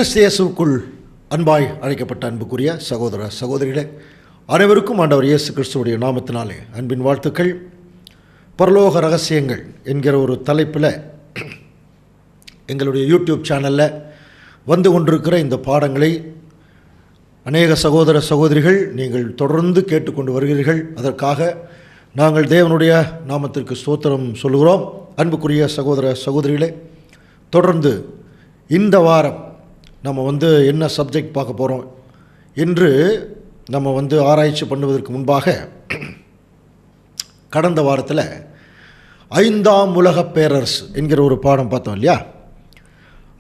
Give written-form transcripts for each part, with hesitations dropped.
கிறிஸ்து இயேசுவுக்குள் அன்பாய் அழைக்கப்பட்ட அன்புக்குரிய சகோதர சகோதரிகளே, அனைவருக்கும் ஆண்டவர் இயேசு கிறிஸ்துவுடைய நாமத்தினாலே அன்பின் வாழ்த்துக்கள். பரலோக ரகசியங்கள் என்கிற ஒரு தலைப்பில் எங்களுடைய யூடியூப் சேனலில் வந்து கொண்டிருக்கிற இந்த பாடங்களை அநேக சகோதர சகோதரிகள் நீங்கள் தொடர்ந்து கேட்டுக்கொண்டு வருகிறீர்கள். அதற்காக நாங்கள் தேவனுடைய நாமத்திற்கு ஸ்தோத்திரம் சொல்கிறோம். அன்புக்குரிய சகோதர சகோதரிகளே, தொடர்ந்து இந்த வாரம் நம்ம என்ன சப்ஜெக்ட் பார்க்க போகிறோம் என்று நம்ம ஆராய்ச்சி பண்ணுவதற்கு முன்பாக, கடந்த வாரத்தில் 5ஆம் உலக பேரரசு என்கிற ஒரு பாடம் பார்த்தோம் இல்லையா?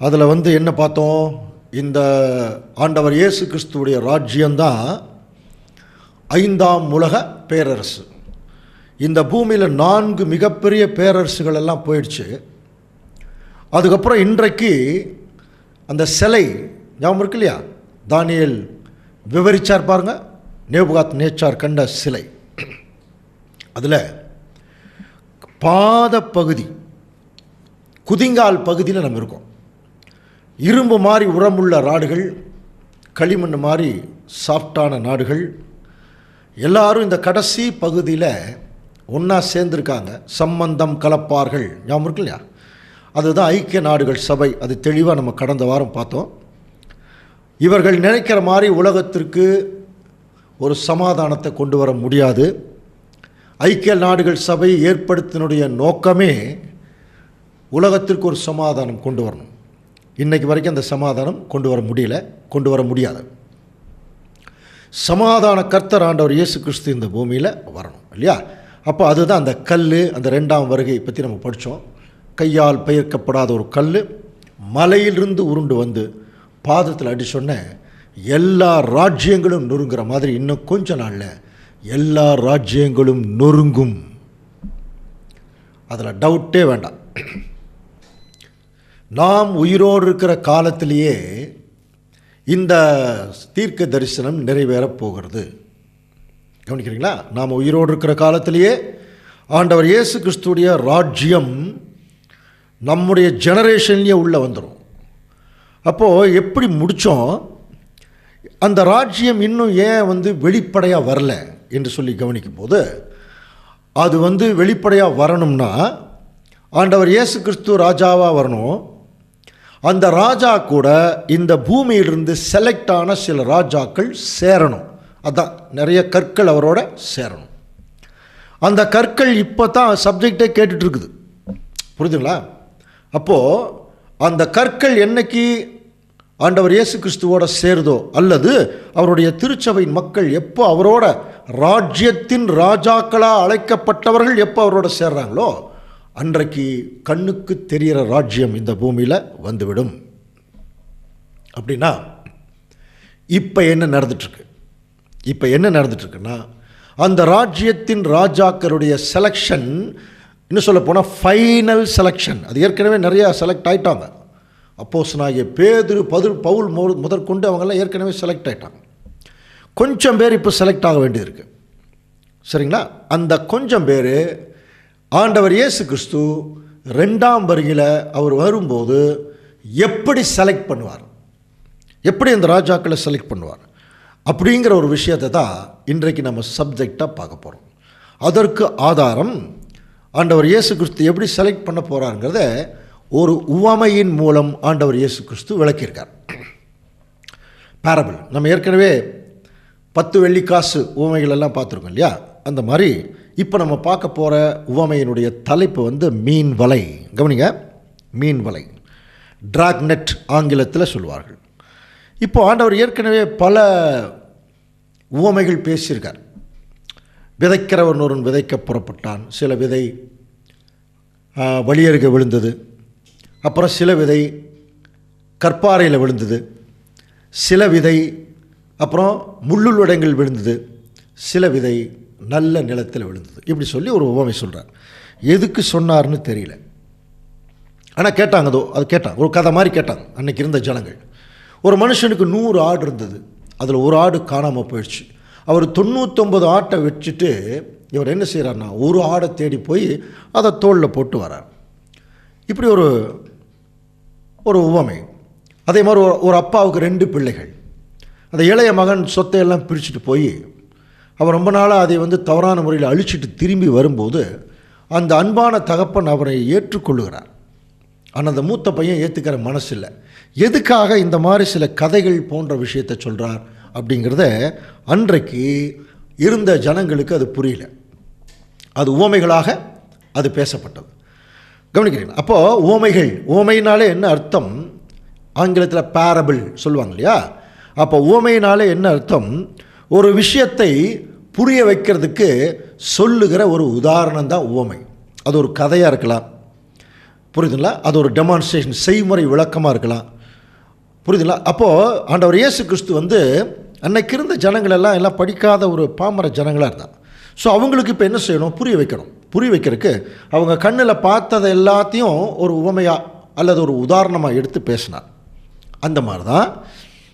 அதில் என்ன பார்த்தோம்? இந்த ஆண்டவர் இயேசு கிறிஸ்துவுடைய ராஜ்யம்தான் 5ஆம் உலக பேரரசு. இந்த பூமியில் 4 மிகப்பெரிய பேரரசுகள் எல்லாம் போயிடுச்சு. அதுக்கப்புறம் இன்றைக்கு அந்த சிலை ஞாபகம் இருக்கு இல்லையா? தானியேல் விவரிச்சார் பாருங்க, நேபுகாத் நேச்சார் கண்ட சிலை. அதில் பாத பகுதி, குதிங்கால் பகுதியில் நம்ம இருக்கோம். இரும்பு மாதிரி உரமுள்ள நாடுகள், களிமண் மாதிரி சாஃப்டான நாடுகள், எல்லாரும் இந்த கடைசி பகுதியில் ஒன்றா சேர்ந்துருக்காங்க. சம்பந்தம் கலப்பார்கள் ஞாபகம் இருக்கு இல்லையா? அதுதான் ஐக்கிய நாடுகள் சபை. அது தெளிவாக நம்ம கடந்த வாரம் பார்த்தோம். இவர்கள் நினைக்கிற மாதிரி உலகத்திற்கு ஒரு சமாதானத்தை கொண்டு வர முடியாது. ஐக்கிய நாடுகள் சபை ஏற்படுத்தினுடைய நோக்கமே உலகத்திற்கு ஒரு சமாதானம் கொண்டு வரணும். இன்றைக்கு வரைக்கும் அந்த சமாதானம் கொண்டு வர முடியல, கொண்டு வர முடியாது. சமாதான கர்த்தர் ஆண்டவர் இயேசு கிறிஸ்து இந்த பூமியில் வரணும் இல்லையா? அப்போ அதுதான் அந்த கல், அந்த 2ஆம் வருகை பற்றி நம்ம படித்தோம். கையால் பெயர்க்கப்படாத ஒரு கல் மலையிலிருந்து உருண்டு வந்து பாதத்தில் அடி சொன்ன எல்லா ராஜ்யங்களும் நொறுங்குற மாதிரி இன்னும் கொஞ்ச நாளில் எல்லா ராஜ்யங்களும் நொறுங்கும். அதில் டவுட்டே வேண்டாம். நாம் உயிரோடு இருக்கிற காலத்திலேயே இந்த தீர்க்க தரிசனம் நிறைவேறப் போகிறது. கவனிக்கிறீங்களா? நாம் உயிரோடு இருக்கிற காலத்திலேயே ஆண்டவர் இயேசு கிறிஸ்துடைய ராஜ்யம் நம்முடைய ஜெனரேஷன்லேயே உள்ளே வந்துடும். அப்போது எப்படி முடித்தோம்? அந்த ராஜ்யம் இன்னும் ஏன் வெளிப்படையாக வரல என்று சொல்லி கவனிக்கும் போது, அது வெளிப்படையாக வரணும்னா ஆண்டவர் இயேசு கிறிஸ்து ராஜாவாக வரணும். அந்த ராஜா கூட இந்த பூமியிலிருந்து செலக்ட் ஆன சில ராஜாக்கள் சேரணும். அதான் நிறைய கற்கள் அவரோட சேரணும். அந்த கற்கள் இப்போ தான் சப்ஜெக்டே கேட்டுட்ருக்குது. புரியுதுங்களா? அப்போது அந்த கற்கள் என்னைக்கு ஆண்டவர் இயேசு கிறிஸ்துவோட சேருதோ, அல்லது அவருடைய திருச்சபையின் மக்கள் எப்போ அவரோட ராஜ்யத்தின் ராஜாக்களாக அழைக்கப்பட்டவர்கள் எப்போ அவரோட சேர்றாங்களோ, அன்றைக்கு கண்ணுக்கு தெரிகிற ராஜ்யம் இந்த பூமியில் வந்துவிடும். அப்படின்னா இப்போ என்ன நடந்துட்டுருக்கு? இப்போ என்ன நடந்துட்டுருக்குன்னா, அந்த ராஜ்யத்தின் ராஜாக்களுடைய செலெக்ஷன், இன்னும் சொல்ல போனால் ஃபைனல் செலெக்ஷன். அது ஏற்கனவே நிறையா செலக்ட் ஆகிட்டாங்க. அப்போஸ்தலனாகிய பேதுரு, பவுல் முதற்கொண்டு அவங்கெல்லாம் ஏற்கனவே செலக்ட் ஆகிட்டாங்க. கொஞ்சம் பேர் இப்போ செலக்ட் ஆக வேண்டியிருக்கு. சரிங்களா? அந்த கொஞ்சம் பேர் ஆண்டவர் இயேசு கிறிஸ்து 2ஆம் வருகையில் அவர் வரும்போது எப்படி செலக்ட் பண்ணுவார், எப்படி அந்த ராஜாக்களை செலக்ட் பண்ணுவார் அப்படிங்கிற ஒரு விஷயத்தை தான் இன்றைக்கு நம்ம சப்ஜெக்டாக பார்க்க போகிறோம். அதற்கு ஆதாரம் ஆண்டவர் இயேசு கிறிஸ்து எப்படி செலக்ட் பண்ண போகிறாருங்கிறத ஒரு உவமையின் மூலம் ஆண்டவர் இயேசு கிறிஸ்து விளக்கியிருக்கார். பேரபிள் நம்ம ஏற்கனவே 10 வெள்ளிக்காசு உவமைகள் எல்லாம் பார்த்துருக்கோம் இல்லையா? அந்த மாதிரி இப்போ நம்ம பார்க்க போகிற உவமையினுடைய தலைப்பு மீன் வலை. கவனிங்க, மீன் வலை, டிராக் நெட் ஆங்கிலத்தில் சொல்வார்கள். இப்போ ஆண்டவர் ஏற்கனவே பல உவமைகள் பேசியிருக்கார். விதைக்கிறவன் ஒருவன் விதைக்க புறப்பட்டான். சில விதை வழியருகே விழுந்தது, அப்புறம் சில விதை கற்பாறையில் விழுந்தது, சில விதை அப்புறம் முள்ளுடங்கள் விழுந்தது, சில விதை நல்ல நிலத்தில் விழுந்தது. இப்படி சொல்லி ஒரு உவமை சொல்கிறார். எதுக்கு சொன்னார்னு தெரியல, ஆனால் கேட்டாங்க. அது கேட்டாங்க, ஒரு கதை மாதிரி கேட்டாங்க. அன்றைக்கி இருந்த ஜனங்கள், ஒரு மனுஷனுக்கு 100 ஆடு இருந்தது. அதில் ஒரு ஆடு காணாமல் போயிடுச்சு. அவர் 99 ஆட்டை வச்சுட்டு இவர் என்ன செய்கிறார்னா, ஒரு ஆடை தேடி போய் அதை தோளில் போட்டு வரார். இப்படி ஒரு உவமை. அதே மாதிரி ஒரு அப்பாவுக்கு 2 பிள்ளைகள். அந்த இளைய மகன் சொத்தையெல்லாம் பிரிச்சுட்டு போய் அவர் ரொம்ப நாளாக அதை தவறான முறையில் அழிச்சிட்டு திரும்பி வரும்போது அந்த அன்பான தகப்பன் அவரை ஏற்றுக்கொள்ளுகிறார். ஆனால் அந்த மூத்த பையன் ஏற்றுக்கிற மனசு இல்லை. எதுக்காக இந்த மாதிரி சில கதைகள் போன்ற விஷயத்தை சொல்கிறார் அப்படிங்கிறத அன்றைக்கு இருந்த ஜனங்களுக்கு அது புரியல. அது உவமைகளாக அது பேசப்பட்டது. கவனிக்கிறீங்க? அப்போது உவமைனாலே என்ன அர்த்தம்? ஆங்கிலத்தில் பேரபிள் சொல்லுவாங்க இல்லையா? அப்போ உவமையினாலே என்ன அர்த்தம்? ஒரு விஷயத்தை புரிய வைக்கிறதுக்கு சொல்லுகிற ஒரு உதாரணம் தான் உவமை. அது ஒரு கதையாக இருக்கலாம், புரியுதுங்களா? அது ஒரு டெமான்ஸ்ட்ரேஷன், செய்முறை விளக்கமாக இருக்கலாம், புரியுதுங்களா? அப்போது ஆண்டவர் இயேசு கிறிஸ்து அன்னைக்கு இருந்த ஜனங்களெல்லாம் எல்லாம் படிக்காத ஒரு பாமர ஜனங்களாக இருந்தாங்க. ஸோ அவங்களுக்கு இப்போ என்ன செய்யணும்? புரிய வைக்கணும். புரிய வைக்கிறதுக்கு அவங்க கண்ணில் பார்த்ததை எல்லாத்தையும் ஒரு உவமையாக அல்லது ஒரு உதாரணமாக எடுத்து பேசினார். அந்த மாதிரி தான்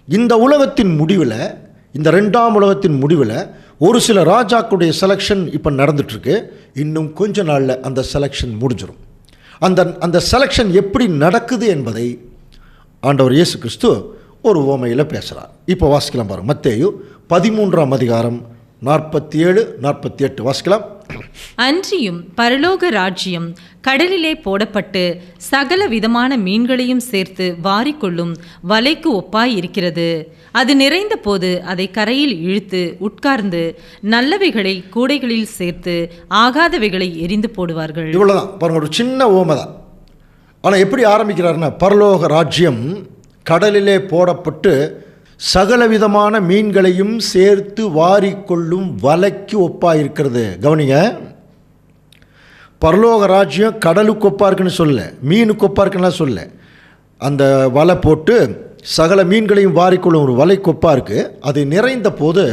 இந்த உலகத்தின் முடிவில், இந்த 2ஆம் உலகத்தின் முடிவில் ஒரு சில ராஜாக்களுடைய செலெக்ஷன் இப்போ நடந்துகிட்ருக்கு. இன்னும் கொஞ்ச நாளில் அந்த செலெக்ஷன் முடிஞ்சிடும். அந்த செலெக்ஷன் எப்படி நடக்குது என்பதை ஆண்டவர் இயேசு கிறிஸ்து ஒரு உவமையில் பேசுகிறார். இப்போ வாசிக்கலாம் பாருங்கள். மத்தேயு 13ஆம் அதிகாரம் 47-48 வாசிக்கலாம். அன்றியும் பரலோக ராஜ்யம் கடலிலே போடப்பட்டு சகல விதமான மீன்களையும் சேர்த்து வாரிக்கொள்ளும் வலைக்கு ஒப்பாய் இருக்கிறது. அது நிறைந்த போது அதை கரையில் இழுத்து உட்கார்ந்து நல்லவைகளை கூடைகளில் சேர்த்து ஆகாதவைகளை எரிந்து போடுவார்கள். இவ்வளோதான் பாருங்க, ஒரு சின்ன உவமை தான். ஆனால் எப்படி ஆரம்பிக்கிறாருன்னா, பரலோக ராஜ்யம் கடலிலே போடப்பட்டு சகலவிதமான மீன்களையும் சேர்த்து வாரிக்கொள்ளும் வலைக்கு ஒப்பாக இருக்கிறது. கவனிங்க, பரலோக ராஜ்யம் கடலுக்கு ஒப்பாக இருக்குன்னு சொல்ல, மீனுக்கு ஒப்பாக இருக்குன்னா சொல்ல. அந்த வலை போட்டு சகல மீன்களையும் வாரிக்கொள்ளும் ஒரு வலைக்கு ஒப்பாக இருக்குது. அது நிறைந்த போது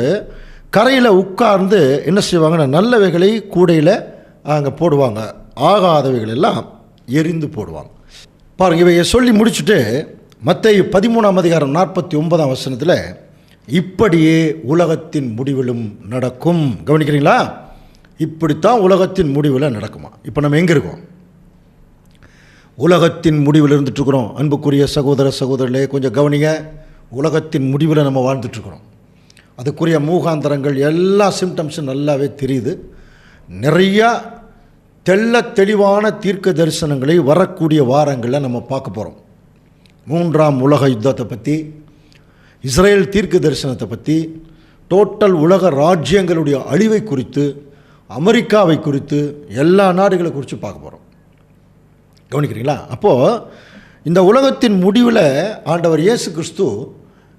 கரையில் உட்கார்ந்து என்ன செய்வாங்கன்னா, நல்லவைகளை கூடையில் அங்கே போடுவாங்க, ஆகாதவைகள் எல்லாம் எரிந்து போடுவாங்க. பாருங்கள், இவையை சொல்லி முடிச்சுட்டு மத்தேயு 13ஆம் அதிகாரம் 49ஆம் வசனத்தில் இப்படியே உலகத்தின் முடிவிலும் நடக்கும். கவனிக்கிறீங்களா? இப்படித்தான் உலகத்தின் முடிவில் நடக்குமா? இப்போ நம்ம எங்கே இருக்கோம்? உலகத்தின் முடிவில் இருந்துட்டுருக்குறோம். அன்புக்குரிய சகோதர சகோதரர்களே, கொஞ்சம் கவனிங்க. உலகத்தின் முடிவில் நம்ம வாழ்ந்துட்டுருக்குறோம். அதுக்குரிய மூகாந்தரங்கள் எல்லா சிம்டம்ஸும் நல்லாவே தெரியுது. நிறையா தெள்ள தெளிவான தீர்க்க தரிசனங்களை வரக்கூடிய வாரங்களில் நம்ம பார்க்க போகிறோம். 3ஆம் உலக யுத்தத்தை பற்றி, இஸ்ரேல் தீர்க்க தரிசனத்தை பற்றி, டோட்டல் உலக ராஜ்யங்களுடைய அழிவை குறித்து, அமெரிக்காவை குறித்து, எல்லா நாடுகளை குறித்து பார்க்க போகிறோம். கவனிக்கிறீங்களா? அப்போது இந்த உலகத்தின் முடிவில் ஆண்டவர் இயேசு கிறிஸ்து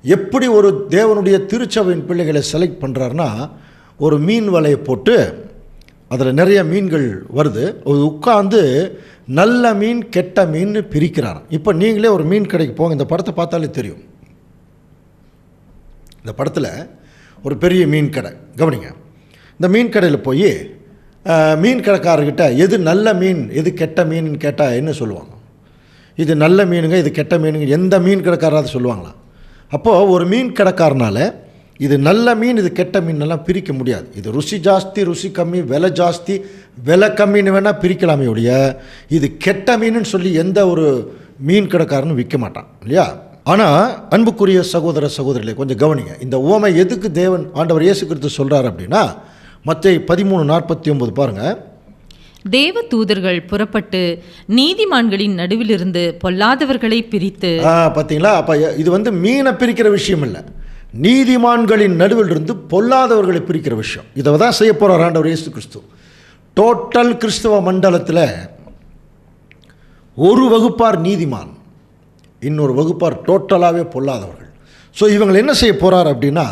எப்படி ஒரு தேவனுடைய திருச்சபையின் பிள்ளைகளை செலக்ட் பண்ணுறாருன்னா, ஒரு மீன் வலையை போட்டு அதில் நிறைய மீன்கள் வருது. அது உட்கார்ந்து நல்ல மீன் கெட்ட மீன் பிரிக்கிறார். இப்போ நீங்களே ஒரு மீன் கடைக்கு போங்க, இந்த படத்தை பார்த்தாலே தெரியும். இந்த படத்தில் ஒரு பெரிய மீன் கடை, கவனிங்க. இந்த மீன் கடையில் போய் மீன் கடைக்காரர்கிட்ட எது நல்ல மீன் எது கெட்ட மீன் கேட்டால் என்ன சொல்லுவாங்க? இது நல்ல மீனுங்க, இது கெட்ட மீனுங்க. எந்த மீன் கடைக்காரராக சொல்லுவாங்களா? அப்போது ஒரு மீன் கடைக்காரனால் இது நல்ல மீன் இது கெட்ட மீனெல்லாம் பிரிக்க முடியாது. இது ருசி ஜாஸ்தி ருசி கம்மி, விலை ஜாஸ்தி விலை கம்மின்னு வேணால் பிரிக்கலாமே ஒழிய இது கெட்ட மீனுன்னு சொல்லி எந்த ஒரு மீன் கடைக்காரனும் விற்க மாட்டான் இல்லையா? ஆனால் அன்புக்குரிய சகோதர சகோதரிகளே, கொஞ்சம் கவனிங்க. இந்த உவமை எதுக்கு தேவன் ஆண்டவர் இயேசு கிறிஸ்து சொல்கிறார் அப்படின்னா, மத்தேயு 13:49 பாருங்கள். தேவ தூதர்கள் புறப்பட்டு நீதிமான்களின் நடுவிலிருந்து பொல்லாதவர்களை பிரித்து. பார்த்தீங்களா? அப்போ இது மீனை பிரிக்கிற விஷயம் இல்லை, நீதிமான்களின் நடுவில் இருந்து பொல்லாதவர்களை பிரிக்கிற விஷயம். இதை தான் செய்ய போகிறார் ஆண்டவர் இயேசு கிறிஸ்து. டோட்டல் கிறிஸ்தவ மண்டலத்தில் ஒரு வகுப்பார் நீதிமான், இன்னொரு வகுப்பார் டோட்டலாகவே பொல்லாதவர்கள். ஸோ இவங்களை என்ன செய்ய போகிறார் அப்படின்னா,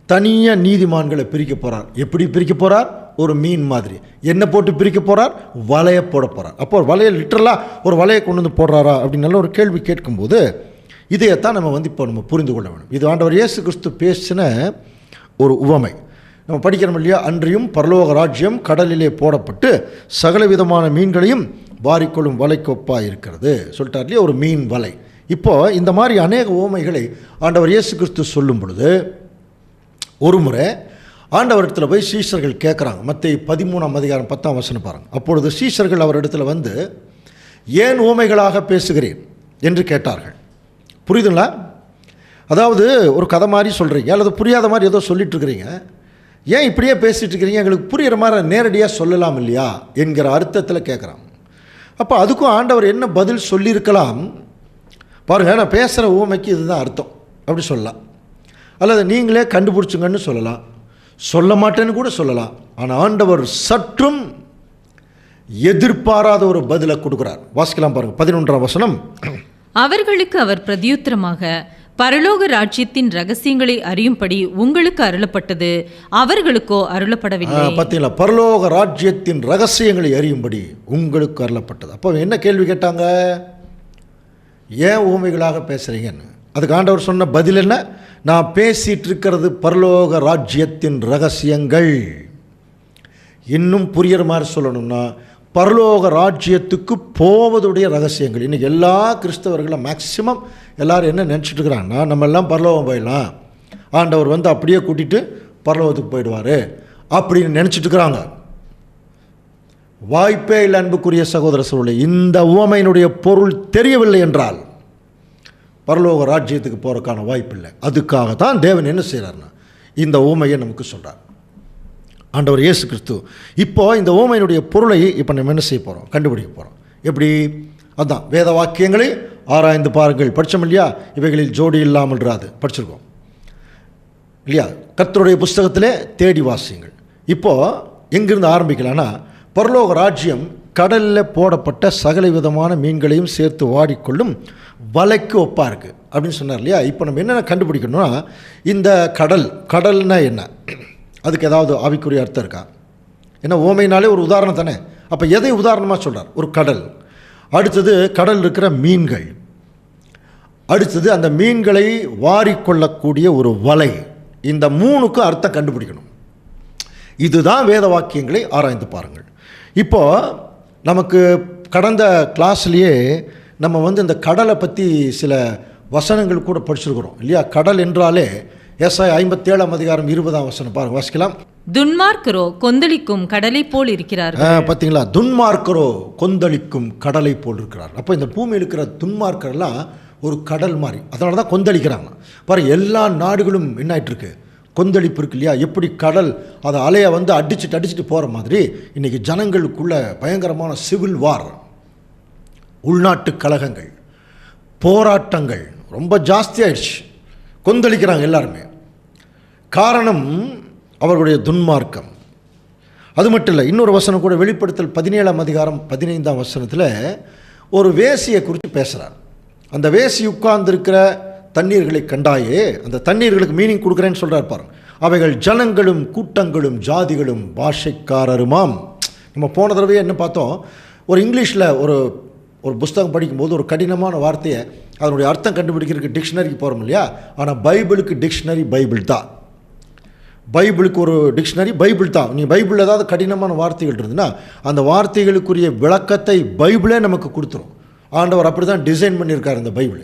தனியாக நீதிமான்களை பிரிக்க போகிறார். எப்படி பிரிக்க போகிறார்? ஒரு மீன் மாதிரி. என்ன போட்டு பிரிக்க போகிறார்? வலையை போட போகிறார். அப்போ ஒரு வலையை லிட்டரலாக ஒரு வலையை கொண்டு வந்து போடுறாரா அப்படின்னு நல்ல ஒரு கேள்வி கேட்கும்போது இதையத்தான் நம்ம இப்போ நம்ம புரிந்து கொள்ள வேண்டும். இது ஆண்டவர் இயேசு கிறிஸ்து பேசின ஒரு உவமை. நம்ம படிக்கிறோம் இல்லையா? அன்றியும் பரலோக ராஜ்யம் கடலிலே போடப்பட்டு சகலவிதமான மீன்களையும் வாரிக்கொள்ளும் வலைக்கொப்பாக இருக்கிறது சொல்லிட்டார் இல்லையா? ஒரு மீன் வலை. இப்போது இந்த மாதிரி அநேக உவமைகளை ஆண்டவர் இயேசு கிறிஸ்து சொல்லும் பொழுது ஒரு முறை ஆண்டவரிடத்தில் போய் சீஷர்கள் கேட்குறாங்க. மத்தேயு 13ஆம் அதிகாரம் 10ஆம் வசனம் பாருங்கள். அப்பொழுது சீஷர்கள் அவரிடத்தில் வந்து, ஏன் உவமைகளாக பேசுகிறேன் என்று கேட்டார்கள். புரியுதுங்களா? அதாவது ஒரு கதை மாதிரி சொல்கிறீங்க, அல்லது புரியாத மாதிரி ஏதோ சொல்லிட்டு இருக்கிறீங்க. ஏன் இப்படியே பேசிகிட்டு இருக்கிறீங்க, எங்களுக்கு புரிகிற மாதிரி நேரடியாக சொல்லலாம் இல்லையா என்கிற அர்த்தத்தில் கேட்குறான். அப்போ அதுக்கும் ஆண்டவர் என்ன பதில் சொல்லியிருக்கலாம் பாருங்கள். நான் பேசுகிற ஊமைக்கு இதுதான் அர்த்தம் அப்படி சொல்லலாம், அல்லது நீங்களே கண்டுபிடிச்சுங்கன்னு சொல்லலாம், சொல்ல மாட்டேன்னு கூட சொல்லலாம். ஆனால் ஆண்டவர் சற்றும் எதிர்பாராத ஒரு பதிலை கொடுக்குறார். வாசிக்கலாம் பாருங்கள், 11ஆம் வசனம். அவர்களுக்கு அவர் பிரதியுத்தரமாக, பரலோக ராஜ்யத்தின் ரகசியங்களை அறியும்படி உங்களுக்கு அருளப்பட்டது, அவர்களுக்கோ அருளப்படவில்லை. பார்த்தீங்களா, பரலோக ராஜ்யத்தின் ரகசியங்களை அறியும்படி உங்களுக்கு அருளப்பட்டது. அப்போ என்ன கேள்வி கேட்டாங்க? ஏன் ஊமைகளாக பேசுகிறீங்கன்னு. அதுக்கு ஆண்டவர் சொன்ன பதில் என்ன? நான் பேசிகிட்டு இருக்கிறது பரலோக ராஜ்யத்தின் ரகசியங்கள். இன்னும் புரிகிற மாதிரி சொல்லணும்னா பரலோக ராஜ்யத்துக்கு போவதுடைய ரகசியங்கள். இன்றைக்கி எல்லா கிறிஸ்தவர்களும் மேக்சிமம் எல்லோரும் என்ன நினச்சிட்டு இருக்கிறாங்கன்னா, நம்ம எல்லாம் பரலோகம் போயிடலாம், ஆண்டவர் வந்து அப்படியே கூட்டிகிட்டு பரலோகத்துக்கு போயிடுவார் அப்படின்னு நினச்சிட்டு இருக்கிறாங்க. வாய்ப்பே இல்லை அன்புக்குரிய சகோதர சகோதரி. இந்த உவமையினுடைய பொருள் தெரியவில்லை என்றால் பரலோக ராஜ்யத்துக்கு போகிறதுக்கான வாய்ப்பு இல்லை. அதுக்காக தான் தேவன் என்ன செய்கிறார்னா இந்த உவமையை நமக்கு சொல்கிறார் ஆண்டவர் இயேசு கிறிஸ்து. இப்போது இந்த உவமையினுடைய பொருளை இப்போ நம்ம என்ன செய்ய போகிறோம்? கண்டுபிடிக்க போகிறோம். எப்படி? அதுதான் வேத வாக்கியங்களை ஆராய்ந்து பாருங்கள். படித்தோம் இல்லையா? இவைகளில் ஜோடி இல்லாமல்றாது படிச்சிருக்கோம் இல்லையா? கர்த்தருடைய புஸ்தகத்திலே தேடி வாசியுங்கள். இப்போது எங்கிருந்து ஆரம்பிக்கலான்னா, பரலோக ராஜ்யம் கடலில் போடப்பட்ட சகல விதமான மீன்களையும் சேர்த்து வாடிக்கொள்ளும் வலைக்கு ஒப்பாக இருக்குது அப்படின்னு சொன்னார் இல்லையா? இப்போ நம்ம என்னென்ன கண்டுபிடிக்கணும்னா, இந்த கடல்னா என்ன, அதுக்கு ஏதாவது ஆவிக்குரிய அர்த்தம் இருக்கா? ஏன்னா ஓமைனாலே ஒரு உதாரணம் தானே. அப்போ எதை உதாரணமாக சொல்கிறார்? ஒரு கடல். அடுத்தது கடல் இருக்கிற மீன்கள். அடுத்தது அந்த மீன்களை வாரிக்கொள்ளக்கூடிய ஒரு வலை. இந்த மூணுக்கும் அர்த்தம் கண்டுபிடிக்கணும். இதுதான் வேத வாக்கியங்களை ஆராய்ந்து பாருங்கள். இப்போது நமக்கு கடந்த கிளாஸ்லேயே நம்ம வந்து இந்த கடலை பற்றி சில வசனங்கள் கூட படிச்சிருக்கிறோம் இல்லையா? கடல் என்றாலே ஏசாயா 57ஆம் அதிகாரம் 20ஆம் வசனம் பாருங்க, வாசிக்கலாம். துன்மார்க்கரோ கொந்தளிக்கும் கடலை போல் இருக்கிறார். பார்த்தீங்களா? துன்மார்க்கரோ கொந்தளிக்கும் கடலை போல் இருக்கிறார். அப்போ இந்த பூமியில் இருக்கிற துன்மார்க்கரெல்லாம் ஒரு கடல் மாதிரி, அதனால தான் கொந்தளிக்கிறாங்க. பாரு, எல்லா நாடுகளும் என்ன ஆகிட்டுருக்கு? கொந்தளிப்பு இருக்கு இல்லையா? எப்படி கடல் அதை அலையை வந்து அடிச்சுட்டு போகிற மாதிரி இன்றைக்கி ஜனங்களுக்குள்ள பயங்கரமான சிவில் வார், உள்நாட்டு கலகங்கள், போராட்டங்கள் ரொம்ப ஜாஸ்தி ஆயிடுச்சு. கொந்தளிக்கிறாங்க எல்லாருமே. காரணம் அவர்களுடைய துன்மார்க்கம். அது மட்டும் இல்லை, இன்னொரு வசனம் கூட வெளிப்படுத்தல் 17ஆம் அதிகாரம் 15ஆம் வசனத்தில் ஒரு வேசியை குறித்து பேசுகிறார். அந்த வேசி உட்கார்ந்திருக்கிற தண்ணீர்களை கண்டாயே, அந்த தண்ணீர்களுக்கு மீனிங் கொடுக்குறேன்னு சொல்கிறார் பாருங்க. அவைகள் ஜனங்களும் கூட்டங்களும் ஜாதிகளும் பாஷைக்காரருமாம். நம்ம போன தடவையே என்ன பார்த்தோம்? ஒரு இங்கிலீஷில் ஒரு புஸ்தகம் படிக்கும்போது ஒரு கடினமான வார்த்தையை அதனுடைய அர்த்தம் கண்டுபிடிக்கிறதுக்கு டிக்ஷனரிக்கு போகிறோம் இல்லையா? ஆனால் பைபிளுக்கு டிக்ஷனரி பைபிள் தான். பைபிளுக்கு ஒரு டிக்ஷனரி பைபிள் தான். நீ பைபிளில் ஏதாவது கடினமான வார்த்தைகள் இருந்ததுன்னா அந்த வார்த்தைகளுக்குரிய விளக்கத்தை பைபிளே நமக்கு கொடுத்துரும். ஆண்டவர் அப்படி தான் டிசைன் பண்ணியிருக்கார் இந்த பைபிள்.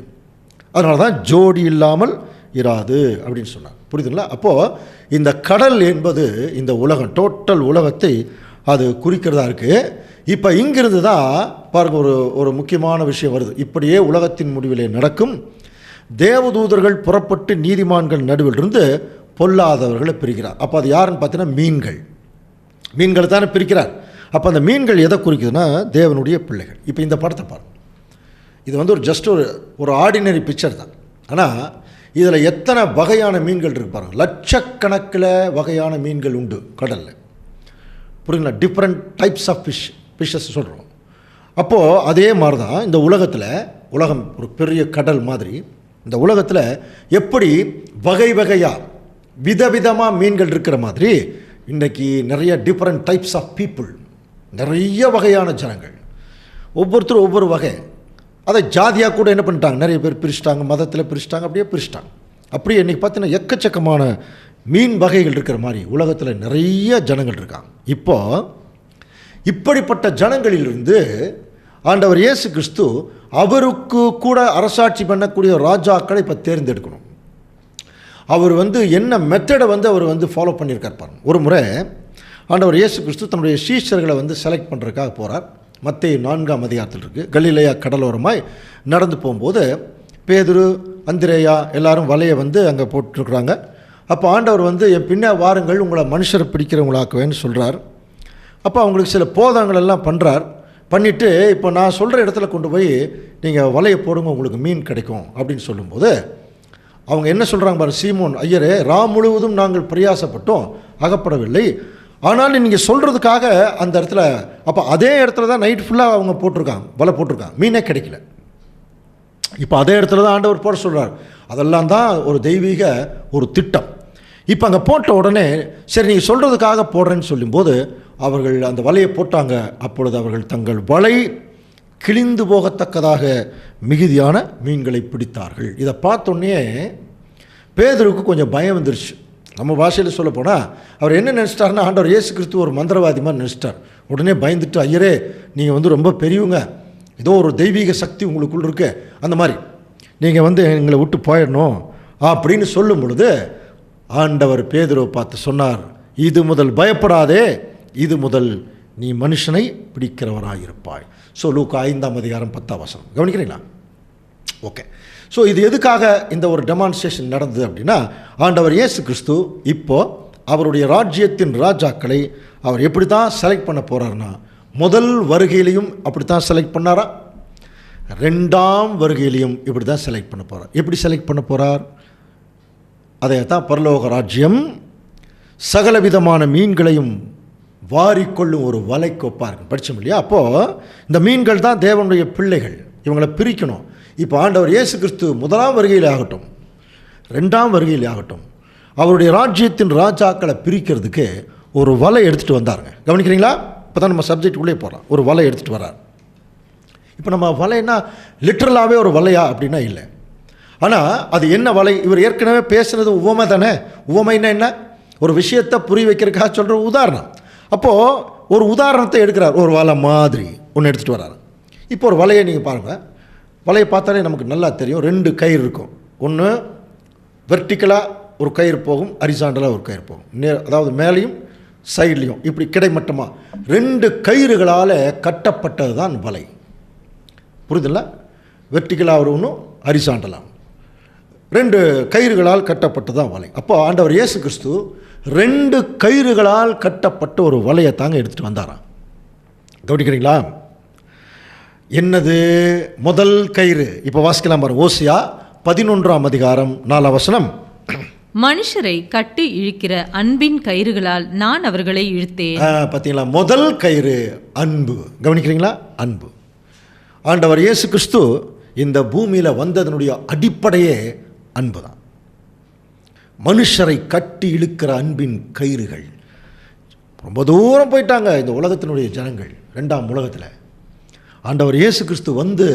அதனால தான் ஜோடி இல்லாமல் இராது அப்படின்னு சொன்னார். புரியுதுங்களா? அப்போது இந்த கடல் என்பது இந்த உலகம், டோட்டல் உலகத்தை அது குறிக்கிறதா இருக்குது. இப்போ இங்கிருந்து தான் பாருங்கள் ஒரு முக்கியமான விஷயம் வருது. இப்படியே உலகத்தின் முடிவிலே நடக்கும். தேவதூதர்கள் புறப்பட்டு நீதிமான்கள் நடுவில் இருந்து பொல்லாதவர்களை பிரிக்கிறார். அப்போ அது யாருன்னு பார்த்தீங்கன்னா மீன்களை தானே பிரிக்கிறார். அப்போ அந்த மீன்கள் எதை குறிக்குதுன்னா தேவனுடைய பிள்ளைகள். இப்போ இந்த படத்தை பாருங்கள். இது வந்து ஒரு ஆர்டினரி பிக்சர் தான். ஆனால் இதில் எத்தனை வகையான மீன்கள் இருக்கு பாருங்கள். லட்சக்கணக்கில் வகையான மீன்கள் உண்டு கடலில். புரியுங்களா? டிஃப்ரெண்ட் டைப்ஸ் ஆஃப் ஃபிஷ்ஷஸ் சொல்கிறோம். அப்போது அதே மாதிரி தான் இந்த உலகம் ஒரு பெரிய கடல் மாதிரி. இந்த உலகத்தில் எப்படி வகையாக விதவிதமாக மீன்கள் இருக்கிற மாதிரி இன்றைக்கி நிறைய டிஃப்ரெண்ட் டைப்ஸ் ஆஃப் பீப்புள், நிறைய வகையான ஜனங்கள், ஒவ்வொருத்தரும் ஒவ்வொரு வகை. அதை ஜாதியாக கூட என்ன பண்ணிட்டாங்க, நிறைய பேர் பிரிச்சிட்டாங்க, மதத்தில் பிரிச்சிட்டாங்க, அப்படியே பிரிச்சிட்டாங்க. அப்படியே இன்றைக்கி பார்த்தீங்கன்னா எக்கச்சக்கமான மீன் வகைகள் இருக்கிற மாதிரி உலகத்தில் நிறைய ஜனங்கள் இருக்காங்க. இப்போது இப்படிப்பட்ட ஜனங்களிலிருந்து ஆண்டவர் இயேசு கிறிஸ்து அவருக்கு கூட அரசாட்சி பண்ணக்கூடிய ராஜாக்களை இப்போ தேர்ந்தெடுக்கணும். அவர் வந்து என்ன மெத்தடை வந்து அவர் வந்து ஃபாலோ பண்ணியிருக்கார் பாருங்க. ஒரு முறை ஆண்டவர் இயேசு கிறிஸ்து தன்னுடைய சீஷர்களை வந்து செலக்ட் பண்ணுறதுக்காக போகிறார். மத்தேயு 4ஆம் அதிகாரத்தில் இருக்குது. கலிலேயா கடலோரமாய் நடந்து போகும்போது பேதுரு, அந்திரேயா எல்லாரும் வலையை வந்து அங்கே போட்டுருக்குறாங்க. அப்போ ஆண்டவர் வந்து என் பின்னே வாருங்கள், உங்களை மனுஷரை பிடிக்கிறவங்களாக்குவேன்னு சொல்கிறார். அப்போ அவங்களுக்கு சில போதங்கள் எல்லாம் பண்ணுறார். பண்ணிவிட்டு இப்போ நான் சொல்கிற இடத்துல கொண்டு போய் நீங்கள் வலையை போடுங்க, உங்களுக்கு மீன் கிடைக்கும் அப்படின்னு சொல்லும்போது அவங்க என்ன சொல்கிறாங்க பாரு, சீமோன் ஐயரே, முழுவதும் நாங்கள் பிரயாசப்பட்டோம், அகப்படவில்லை. ஆனாலும் நீங்கள் சொல்கிறதுக்காக அந்த இடத்துல, அப்போ அதே இடத்துல தான் நைட் ஃபுல்லாக அவங்க போட்டிருக்காங்க, வலை போட்டிருக்காங்க, மீனே கிடைக்கல. இப்போ அதே இடத்துல தான் ஆண்டவர் போட சொல்கிறார். அதெல்லாம் தான் ஒரு தெய்வீக ஒரு திட்டம். இப்போ அங்கே போட்ட உடனே சரி நீங்கள் சொல்கிறதுக்காக போடுறேன்னு சொல்லும்போது அவர்கள் அந்த வலையை போட்டாங்க. அப்பொழுது அவர்கள் தங்கள் வலை கிழிந்து போகத்தக்கதாக மிகுதியான மீன்களை பிடித்தார்கள். இதை பார்த்தோன்னே பேதுருக்கு கொஞ்சம் பயம் வந்துருச்சு. நம்ம பாஷையில் சொல்ல போனால் அவர் என்ன நினச்சிட்டாருன்னா, ஆண்டவர் இயேசு கிறிஸ்து ஒரு மந்திரவாதி மாதிரி நினச்சிட்டார். உடனே பயந்துட்டு, ஐயரே நீங்கள் வந்து ரொம்ப பெரியவங்க, ஏதோ ஒரு தெய்வீக சக்தி உங்களுக்குள் இருக்கு, அந்த மாதிரி நீங்கள் வந்து எங்களை விட்டு போயிடணும் அப்படின்னு சொல்லும் பொழுது ஆண்டவர் பேதுருவை பார்த்து சொன்னார், இது முதல் பயப்படாதே, இது முதல் நீ மனுஷனை பிடிக்கிறவராயிருப்பாய். ஸோ லூக்கா 5:10 கவனிக்கிறீங்களா? ஓகே. ஸோ இது எதுக்காக இந்த ஒரு டெமான்ஸ்ட்ரேஷன் நடந்தது அப்படின்னா, ஆண்டவர் இயேசு கிறிஸ்து இப்போது அவருடைய ராஜ்யத்தின் ராஜாக்களை அவர் எப்படி தான் செலக்ட் பண்ண போகிறார்னா, முதல் வருகையிலையும் அப்படி தான் செலக்ட் பண்ணாரா, ரெண்டாம் வருகையிலையும் இப்படி தான் செலக்ட் பண்ண போகிறார். எப்படி செலக்ட் பண்ண போகிறார்? அதை தான் பரலோக ராஜ்யம் சகலவிதமான மீன்களையும் வாரிக்கொள்ளும் ஒரு வலைக்கு ஒப்பார்கள். படித்தோம் இல்லையா? அப்போது இந்த மீன்கள் தான் தேவனுடைய பிள்ளைகள், இவங்களை பிரிக்கணும். இப்போ ஆண்டவர் இயேசு கிறிஸ்து முதலாம் வருகையில் ஆகட்டும், ரெண்டாம் வருகையில் ஆகட்டும், அவருடைய ராஜ்யத்தின் ராஜாக்களை பிரிக்கிறதுக்கு ஒரு வலை எடுத்துகிட்டு வந்தாருங்க. கவனிக்கிறீங்களா? இப்போ தான் நம்ம சப்ஜெக்டுக்குள்ளே போகிறோம். ஒரு வலை எடுத்துகிட்டு வரார். இப்போ நம்ம வலைன்னா லிட்ரலாகவே ஒரு வலையா அப்படின்னா இல்லை. ஆனால் அது என்ன வலை? இவர் ஏற்கனவே பேசுனது உவமை தானே. உவமைன்னா என்ன? ஒரு விஷயத்தை புரிய வைக்கிறதுக்காக சொல்கிற உதாரணம். அப்போது ஒரு உதாரணத்தை எடுக்கிறார். ஒரு வலை மாதிரி ஒன்று எடுத்துகிட்டு வர்றார். இப்போ ஒரு வலையை நீங்கள் பாருங்கள். வலையை பார்த்தாலே நமக்கு நல்லா தெரியும். 2 கயிறு இருக்கும். ஒன்று வெர்டிக்கலாக ஒரு கயிறு போகும், ஹரிசாண்டலாக ஒரு கயிறு போகும். அதாவது மேலேயும் சைட்லேயும் இப்படி கிடைமட்டமாக 2 கயிறுகளால் கட்டப்பட்டது தான் வலை. புரியுதுல்ல? வெர்டிக்கலாக ஒரு ஒன்றும் ஹரிசாண்டலாக 2 கயிறுகளால் கட்டப்பட்டு தான் வலை. அப்போ ஆண்டவர் இயேசு கிறிஸ்து 2 கயிறுகளால் கட்டப்பட்ட ஒரு வலையை தாங்க எடுத்துகிட்டு வந்தாராம். கவனிக்கிறீங்களா? என்னது முதல் கயிறு? இப்போ வாசிக்கலாம் பாருங்க. ஓசியா 11:4. மனுஷரை கட்டி இழுக்கிற அன்பின் கயிறுகளால் நான் அவர்களை இழுத்தேன். பார்த்தீங்களா? முதல் கயிறு அன்பு. கவனிக்கிறீங்களா? அன்பு. ஆண்டவர் இயேசு கிறிஸ்து இந்த பூமியில் வந்ததனுடைய அடிப்படையே அன்பு தான். மனுஷரை கட்டி இழுக்கிற அன்பின் கயிறுகள். ரொம்ப தூரம் போயிட்டாங்க இந்த உலகத்தினுடைய ஜனங்கள். 2ஆம் உலகத்தில் ஆண்டவர் இயேசு கிறிஸ்து வந்து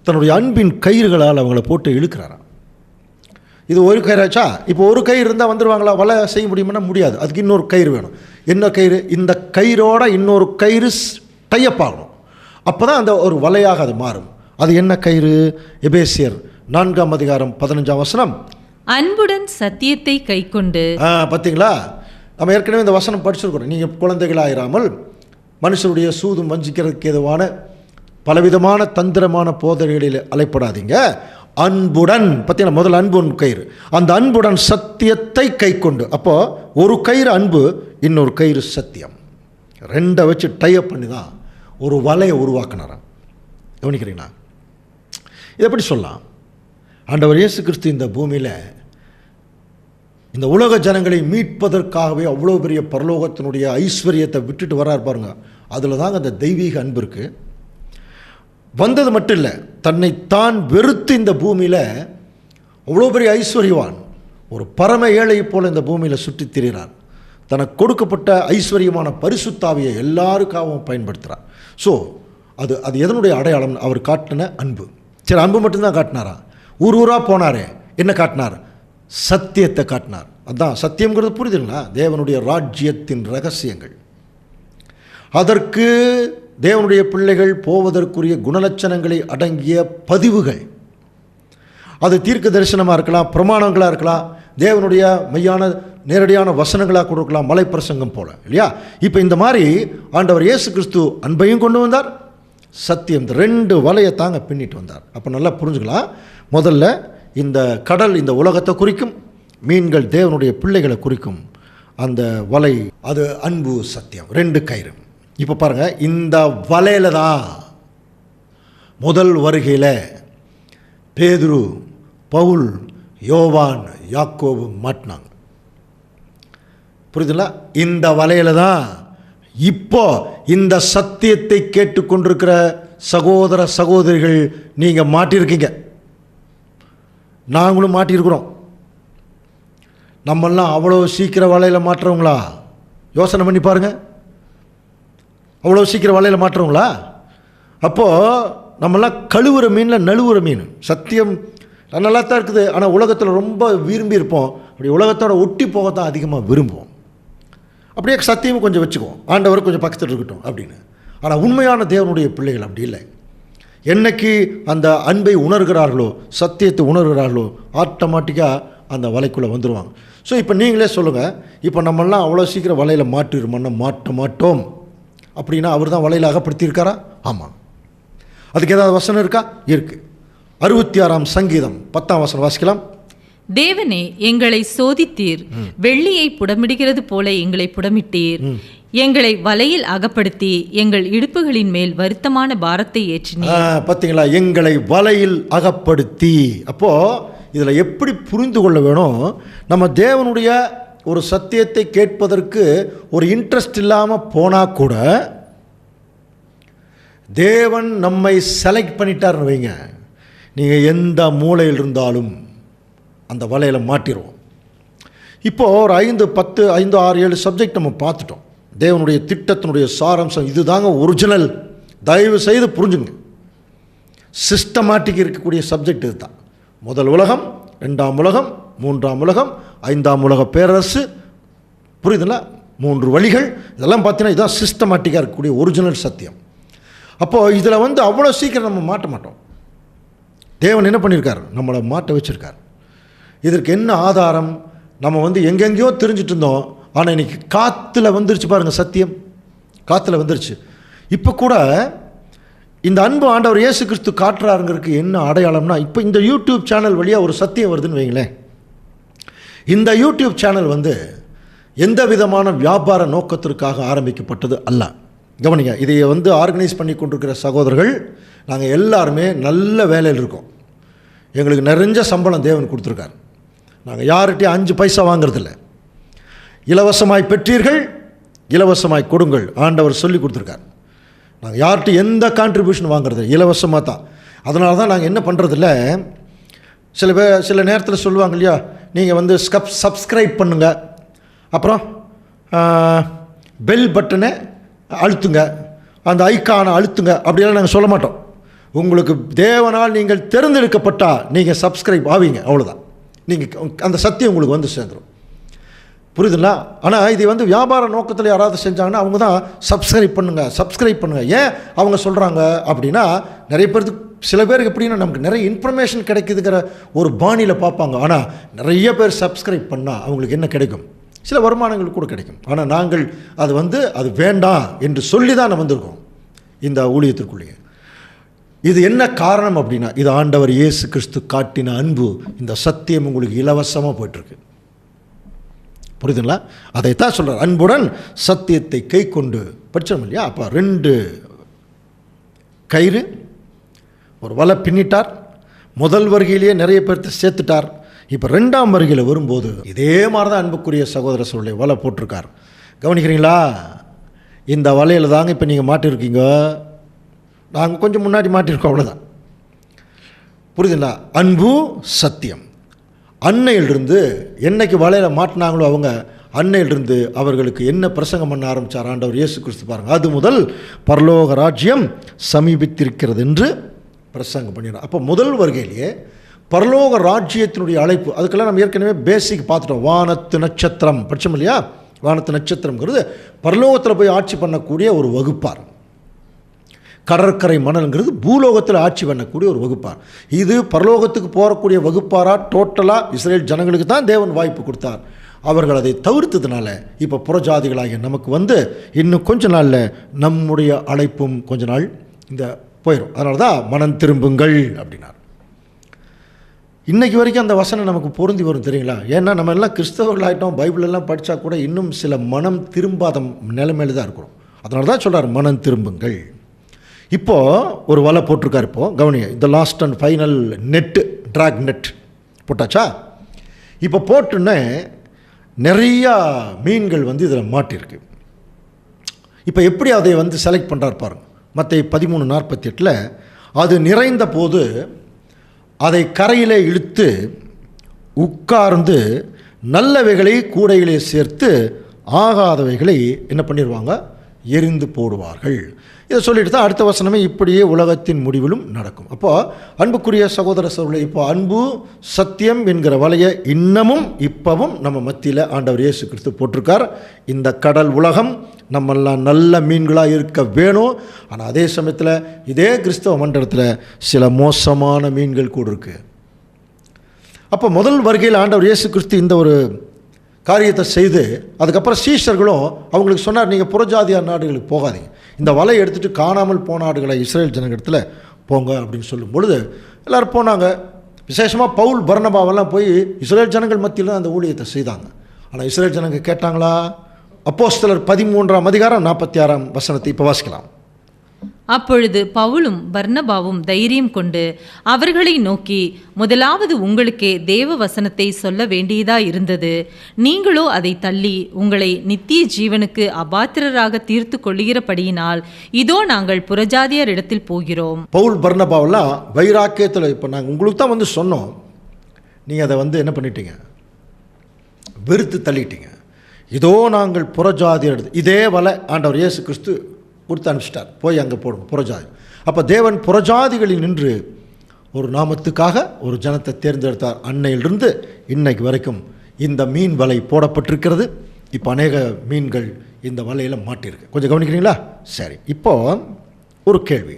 தன்னுடைய அன்பின் கயிறுகளால் அவங்கள போட்டு இழுக்கிறாராம். இது ஒரு கயிறாச்சா? இப்போ ஒரு கயிறு இருந்தால் வந்துடுவாங்களா? வலை செய்ய முடியுமானா முடியாது. அதுக்கு இன்னொரு கயிறு வேணும். என்ன கயிறு? இந்த கயிறோட இன்னொரு கயிறு டையப் ஆகணும். அப்போ தான் அந்த ஒரு வலையாக அது மாறும். அது என்ன கயிறு? எபேசியர் 4:15. அன்புடன் சத்தியத்தை கைக்கொண்டு. பார்த்தீங்களா? நம்ம ஏற்கனவே இந்த வசனம் படிச்சிருக்கிறோம். நீங்கள் குழந்தைகளாயிராமல் மனுஷருடைய சூதும் வஞ்சிக்கிறதுக்கு ஏதுவான பலவிதமான தந்திரமான போதனைகளில் அலைப்படாதீங்க. அன்புடன், பார்த்தீங்கன்னா முதல் அன்பு கயிறு. அந்த அன்புடன் சத்தியத்தை கைக்கொண்டு. அப்போது ஒரு கயிறு அன்பு, இன்னொரு கயிறு சத்தியம். 2 வச்சு டைப் பண்ணி தான் ஒரு வலையை உருவாக்கினாராம். கவனிக்கிறீங்களா? இதை எப்படி சொல்லலாம்? ஆண்டவர் இயேசு கிறிஸ்து இந்த பூமியில் இந்த உலக ஜனங்களை மீட்பதற்காகவே அவ்வளோ பெரிய பரலோகத்தினுடைய ஐஸ்வர்யத்தை விட்டுட்டு வரார் பாருங்க. அதில் தாங்க அந்த தெய்வீக அன்பு இருக்குது. வந்தது மட்டும் இல்லை, தன்னைத்தான் வெறுத்து இந்த பூமியில் அவ்வளோ பெரிய ஐஸ்வர்யவான் ஒரு பரம ஏழையை போல் இந்த பூமியில் சுற்றித் திரிகிறார். தனக்கு கொடுக்கப்பட்ட ஐஸ்வர்யமான பரிசுத்தாவியை எல்லாருக்காகவும் பயன்படுத்துகிறார். ஸோ அது எதனுடைய அடையாளம்? அவர் காட்டின அன்பு. சரி, அன்பு மட்டும்தான் காட்டினாரா? ஊராக போனாரே, என்ன காட்டினார்? சத்தியத்தை காட்டினார். அதுதான் சத்தியங்கிறது. புரியுதுங்களா? தேவனுடைய ராஜ்யத்தின் ரகசியங்கள். அதற்கு தேவனுடைய பிள்ளைகள் போவதற்குரிய குணலட்சணங்களை அடங்கிய பதிவுகள். அது தீர்க்க தரிசனமாக இருக்கலாம், பிரமாணங்களாக இருக்கலாம், தேவனுடைய மெய்யான நேரடியான வசனங்களாக கொடுக்கலாம், மலை பிரசங்கம் போல, இல்லையா? இப்போ இந்த மாதிரி ஆண்டவர் இயேசு கிறிஸ்து அன்பையும் கொண்டு வந்தார், சத்தியம் 2 வலையை தாங்க பின்னிட்டு வந்தார். அப்போ நல்லா புரிஞ்சுக்கலாம். முதல்ல இந்த கடல் இந்த உலகத்தை குறிக்கும், மீன்கள் தேவனுடைய பிள்ளைகளை குறிக்கும். அந்த வலை அது அன்பு சத்தியம், 2 கயிறு. இப்போ பாருங்கள், இந்த வலையில் தான் முதல் வருகையில் பேதுரு, பவுல், யோவான், யாக்கோபு மாட்டினாங்க. புரியுதுங்களா? இந்த வலையில் தான் இப்போ இந்த சத்தியத்தை கேட்டுக்கொண்டிருக்கிற சகோதர சகோதரிகள் நீங்கள் மாட்டியிருக்கீங்க, நாங்களும் மாட்டியிருக்கிறோம். நம்மெல்லாம் அவ்வளோ சீக்கிரம் வலையில் மாட்டுறவங்களா? யோசனை பண்ணி பாருங்கள். அவ்வளோ சீக்கிரம் வலையில் மாட்டுறவங்களா? அப்போது நம்மெல்லாம் கழுவுற மீனில் நழுவுற மீன். சத்தியம் நல்லா தான் இருக்குது, ஆனால் உலகத்தில் ரொம்ப விரும்பி இருப்போம். அப்படி உலகத்தோட ஒட்டி போகத்தான் அதிகமாக விரும்புவோம். அப்படியே சத்தியமும் கொஞ்சம் வச்சுக்குவோம், ஆண்டவர் கொஞ்சம் பக்கத்தில் இருக்கட்டும் அப்படின்னு. ஆனால் உண்மையான தேவனுடைய பிள்ளைகள் அப்படி இல்லை. என்னைக்கு அந்த அன்பை உணர்கிறார்களோ, சத்தியத்தை உணர்கிறார்களோ, ஆட்டோமேட்டிக்காக அந்த வலைக்குள்ளே வந்துடுவாங்க. ஸோ இப்போ நீங்களே சொல்லுங்கள், இப்போ நம்மெல்லாம் அவ்வளோ சீக்கிரம் வலையில் மாட்ட மாட்டோம் அப்படின்னா அவர் தான் வலையில் அகப்படுத்தியிருக்காரா? ஆமாம். அதுக்கு ஏதாவது வசனம் இருக்கா? இருக்குது. 66ஆம் சங்கீதம் 10ஆம் வசனம் வாசிக்கலாம். தேவனே, எங்களை சோதித்தீர், வெள்ளியை புடமிடுகிறது போல எங்களை புடமிட்டீர். எங்களை வலையில் அகப்படுத்தி எங்கள் இடுப்புகளின் மேல் வருத்தமான பாரத்தை ஏற்றினீர். பார்த்தீங்களா? எங்களை வலையில் அகப்படுத்தி. அப்போது இதில் எப்படி புரிந்து கொள்ள வேணும், நம்ம தேவனுடைய ஒரு சத்தியத்தை கேட்பதற்கு ஒரு இன்ட்ரெஸ்ட் இல்லாமல் போனால் கூட தேவன் நம்மை செலக்ட் பண்ணிட்டார்னு வைங்க, நீங்கள் எந்த மூலையில் இருந்தாலும் அந்த வலையில் மாட்டிடுவோம். இப்போது ஒரு 5, 10, 5, 6, 7 சப்ஜெக்ட் நம்ம பார்த்துட்டோம். தேவனுடைய திட்டத்தினுடைய சாராம்சம் இதுதாங்க ஒரிஜினல். தயவு செய்து புரிஞ்சுங்க. சிஸ்டமேட்டிக் இருக்கக்கூடிய சப்ஜெக்ட் இது தான். முதல் உலகம், 2ஆம் உலகம், 3ஆம் உலகம், 5ஆம் உலக பேரரசு. புரியுதுங்களா? 3 வழிகள். இதெல்லாம் பார்த்தீங்கன்னா இதுதான் சிஸ்டமேட்டிக்காக இருக்கக்கூடிய ஒரிஜினல் சத்தியம். அப்போது இதில் அவ்வளோ சீக்கிரம் நம்ம மாட்ட மாட்டோம். தேவன் என்ன பண்ணியிருக்கார்? நம்மளை மாட்ட வச்சுருக்கார். இதற்கு என்ன ஆதாரம்? நம்ம எங்கெங்கேயோ தெரிஞ்சிட்டு இருந்தோம், ஆனால் இன்றைக்கி காற்றுல வந்துருச்சு பாருங்கள். சத்தியம் காற்றுல வந்துருச்சு. இப்போ கூட இந்த அன்பு ஆண்டவர் இயேசு கிறிஸ்து காட்டுறாருங்கிறதுக்கு என்ன அடையாளம்னா, இப்போ இந்த யூடியூப் சேனல் வழியாக ஒரு சத்தியம் வருதுன்னு வைங்களேன். இந்த யூடியூப் சேனல் எந்த விதமான வியாபார நோக்கத்திற்காக ஆரம்பிக்கப்பட்டது அல்ல. கவனிங்க, இதை ஆர்கனைஸ் பண்ணி கொண்டிருக்கிற சகோதரர்கள் நாங்கள் எல்லாருமே நல்ல வேலையில் இருக்கோம். எங்களுக்கு நிறைஞ்ச சம்பளம் தேவன் கொடுத்துருக்கார். நாங்கள் யார்கிட்டையும் 5 பைசா வாங்கிறதில்ல. இலவசமாய் பெற்றீர்கள், இலவசமாய் கொடுங்கள், ஆண்டவர் சொல்லி கொடுத்துருக்கார். நாங்கள் யார்கிட்டையும் எந்த கான்ட்ரிபியூஷன் வாங்குறது இலவசமாக தான். அதனால தான் நாங்கள் என்ன பண்ணுறதில்ல, சில நேரத்தில் சொல்லுவாங்க இல்லையா, நீங்கள் சப்ஸ்கிரைப் பண்ணுங்கள், அப்புறம் பெல் பட்டனை அழுத்துங்க, அந்த ஐக்கானை அழுத்துங்க, அப்படியெல்லாம் நாங்கள் சொல்ல மாட்டோம். உங்களுக்கு தேவனால் நீங்கள் தேர்ந்தெடுக்கப்பட்டால் நீங்கள் சப்ஸ்கிரைப் ஆவீங்க, அவ்வளோதான். நீங்கள் அந்த சத்தியம் உங்களுக்கு சேர்ந்துடும். புரியுதுங்களா? ஆனால் இது வியாபார நோக்கத்தில் யாராவது செஞ்சாங்கன்னா அவங்க தான் சப்ஸ்கிரைப் பண்ணுங்கள். ஏன் அவங்க சொல்கிறாங்க அப்படின்னா, நிறைய பேருக்கு சில பேருக்கு எப்படின்னா நமக்கு நிறைய இன்ஃபர்மேஷன் கிடைக்குதுங்கிற ஒரு பாணியில் பார்ப்பாங்க. ஆனால் நிறைய பேர் சப்ஸ்கிரைப் பண்ணால் அவங்களுக்கு என்ன கிடைக்கும்? சில வருமானங்கள் கூட கிடைக்கும். ஆனால் நாங்கள் அது வேண்டாம் என்று சொல்லி தான் நம்ம வந்திருக்கோம் இந்த ஊழியத்திற்குள்ளேயே. இது என்ன காரணம் அப்படின்னா, இது ஆண்டவர் இயேசு கிறிஸ்து காட்டின அன்பு. இந்த சத்தியம் உங்களுக்கு இலவசமாக போயிட்டுருக்கு. புரியுதுங்களா? அதைத்தான் சொல்கிறார், அன்புடன் சத்தியத்தை கை கொண்டு. படித்தோம் இல்லையா? அப்போ 2 கயிறு, ஒரு வலை பின்னிட்டார். முதல் வருகையிலேயே நிறைய பேர்த்த சேர்த்துட்டார். இப்போ 2ஆம் வருகையில் வரும்போது இதே மாதிரி தான் அன்புக்குரிய சகோதர சொல்லை வலை போட்டிருக்கார். கவனிக்கிறீங்களா? இந்த வலையில் தாங்க இப்போ நீங்கள் மாட்டிருக்கீங்க. நாங்கள் கொஞ்சம் முன்னாடி மாட்டிருக்கோம், அவ்வளோதான். புரியுதுங்களா? அன்பு சத்தியம். அன்னையிலிருந்து என்னைக்கு வலையில் மாட்டினாங்களோ அவங்க, அன்னையிலிருந்து அவர்களுக்கு என்ன பிரசங்கம் பண்ண ஆரம்பித்தார் ஆண்டவர் இயேசு கிறிஸ்து பாருங்கள். அது முதல் பரலோக ராஜ்யம் சமீபித்திருக்கிறது என்று பிரசங்கம் பண்ணிடுறார். அப்போ முதல் வருகையிலேயே பரலோக ராஜ்யத்தினுடைய அழைப்பு, அதுக்கெல்லாம் நம்ம ஏற்கனவே பேசிக் பார்த்துட்டோம். வானத்து நட்சத்திரம் படித்தோம் இல்லையா? வானத்து நட்சத்திரம்ங்கிறது பரலோகத்தில் போய் ஆட்சி பண்ணக்கூடிய ஒரு வகுப்பார். கடற்கரை மணல்ங்கிறது பூலோகத்தில் ஆட்சி பண்ணக்கூடிய ஒரு வகுப்பார். இது பரலோகத்துக்கு போகக்கூடிய வகுப்பாராக டோட்டலாக இஸ்ரேல் ஜனங்களுக்கு தான் தேவன் வாய்ப்பு கொடுத்தார். அவர்கள் அதை தவிர்த்ததுனால இப்போ புறஜாதிகளாகிய நமக்கு இன்னும் கொஞ்ச நாளில் நம்முடைய அழைப்பும் கொஞ்ச நாள் இந்த போயிடும். அதனால தான் மனம் திரும்புங்கள் அப்படின்னார். இன்றைக்கு வரைக்கும் அந்த வசனம் நமக்கு பொருந்தி வரும் தெரியுங்களா? ஏன்னா நம்ம எல்லாம் கிறிஸ்தவர்கள் ஆகிட்டோம், பைபிளெல்லாம் படித்தா கூட இன்னும் சில மனம் திரும்பாத நிலைமையில தான் இருக்கிறோம். அதனால தான் சொல்கிறார் மனம் திரும்புங்கள். இப்போது ஒரு வலை போட்டிருக்காரு. இப்போது கவனிங்க, இந்த last and final net, track net போட்டாச்சா? இப்போ போட்டுன்னே நிறையா மீன்கள் இதில் மாட்டிருக்கு. இப்போ எப்படி அதை செலக்ட் பண்ணுறாரு பாருங்க. மத்தேயு 13:48 அது நிறைந்த போது அதை கரையிலே இழுத்து உட்கார்ந்து நல்லவைகளை கூடையிலே சேர்த்து ஆகாதவைகளை என்ன பண்ணிடுவாங்க, எரிந்து போடுவார்கள். இதை சொல்லிட்டு தான் அடுத்த வசனமே இப்படியே உலகத்தின் முடிவிலும் நடக்கும். அப்போது அன்புக்குரிய சகோதர சகோதரர்களே, இப்போ அன்பு சத்தியம் என்கிற வலையை இன்னமும் இப்பவும் நம்ம மத்தியில் ஆண்டவர் இயேசு கிறிஸ்து போட்டிருக்கார். இந்த கடல் உலகம் நம்மெல்லாம் நல்ல மீன்களாக இருக்க வேணும். ஆனால் அதே சமயத்தில் இதே கிறிஸ்தவ மண்டலத்தில் சில மோசமான மீன்கள் கூட இருக்குது. அப்போ முதல் வருகையில் ஆண்டவர் இயேசு கிறிஸ்து இந்த ஒரு காரியத்தை செய்து அதுக்கப்புறம் சீஷர்களும் அவங்களுக்கு சொன்னார், நீங்கள் புறஜாதியார் நாடுகளுக்கு போகாதீங்க, இந்த வலையை எடுத்துகிட்டு காணாமல் போன நாடுகளை இஸ்ரேல் ஜனங்களிடத்தில் போங்க அப்படின்னு சொல்லும் பொழுது எல்லோரும் போனாங்க. விசேஷமாக பவுல் பர்னபாவெல்லாம் போய் இஸ்ரேல் ஜனங்கள் மத்தியில் அந்த ஊழியத்தை செய்தாங்க. ஆனால் இஸ்ரேல் ஜனங்கள் கேட்டாங்களா? அப்போஸ்தலர் 13:46 இப்போ வாசிக்கலாம். அப்பொழுது பவுலும் பர்னபாவும் தைரியம் கொண்டு அவர்களை நோக்கி, முதலாவது உங்களுக்கே தேவ வசனத்தை சொல்ல வேண்டியதா இருந்தது, நீங்களோ அதை தள்ளி உங்களை நித்திய ஜீவனுக்கு அபாத்திரராக தீர்த்து கொள்ளுகிறபடியினால் இதோ நாங்கள் புறஜாதியார் இடத்தில் போகிறோம். பவுல் பர்னபாவெல்லாம் வைராக்கியத்தில், இப்போ நாங்கள் உங்களுக்கு தான் சொன்னோம், நீங்கள் அதை என்ன பண்ணிட்டீங்க, வெறுத்து தள்ளிட்டீங்க. இதோ நாங்கள் புறஜாதியார், இதே வலை ஆண்டவர் இயேசு கிறிஸ்து கொடுத்து அனுப்பிச்சிட்டார், போய் அங்கே போடுங்க புறஜாதி. அப்போ தேவன் புறஜாதிகளில் நின்று ஒரு நாமத்துக்காக ஒரு ஜனத்தை தேர்ந்தெடுத்தார். அன்னையிலிருந்து இன்னைக்கு வரைக்கும் இந்த மீன் வலை போடப்பட்டிருக்கிறது. இப்போ அநேக மீன்கள் இந்த வலையில் மாட்டியிருக்கு. கொஞ்சம் கவனிக்கிறீங்களா? சரி, இப்போ ஒரு கேள்வி.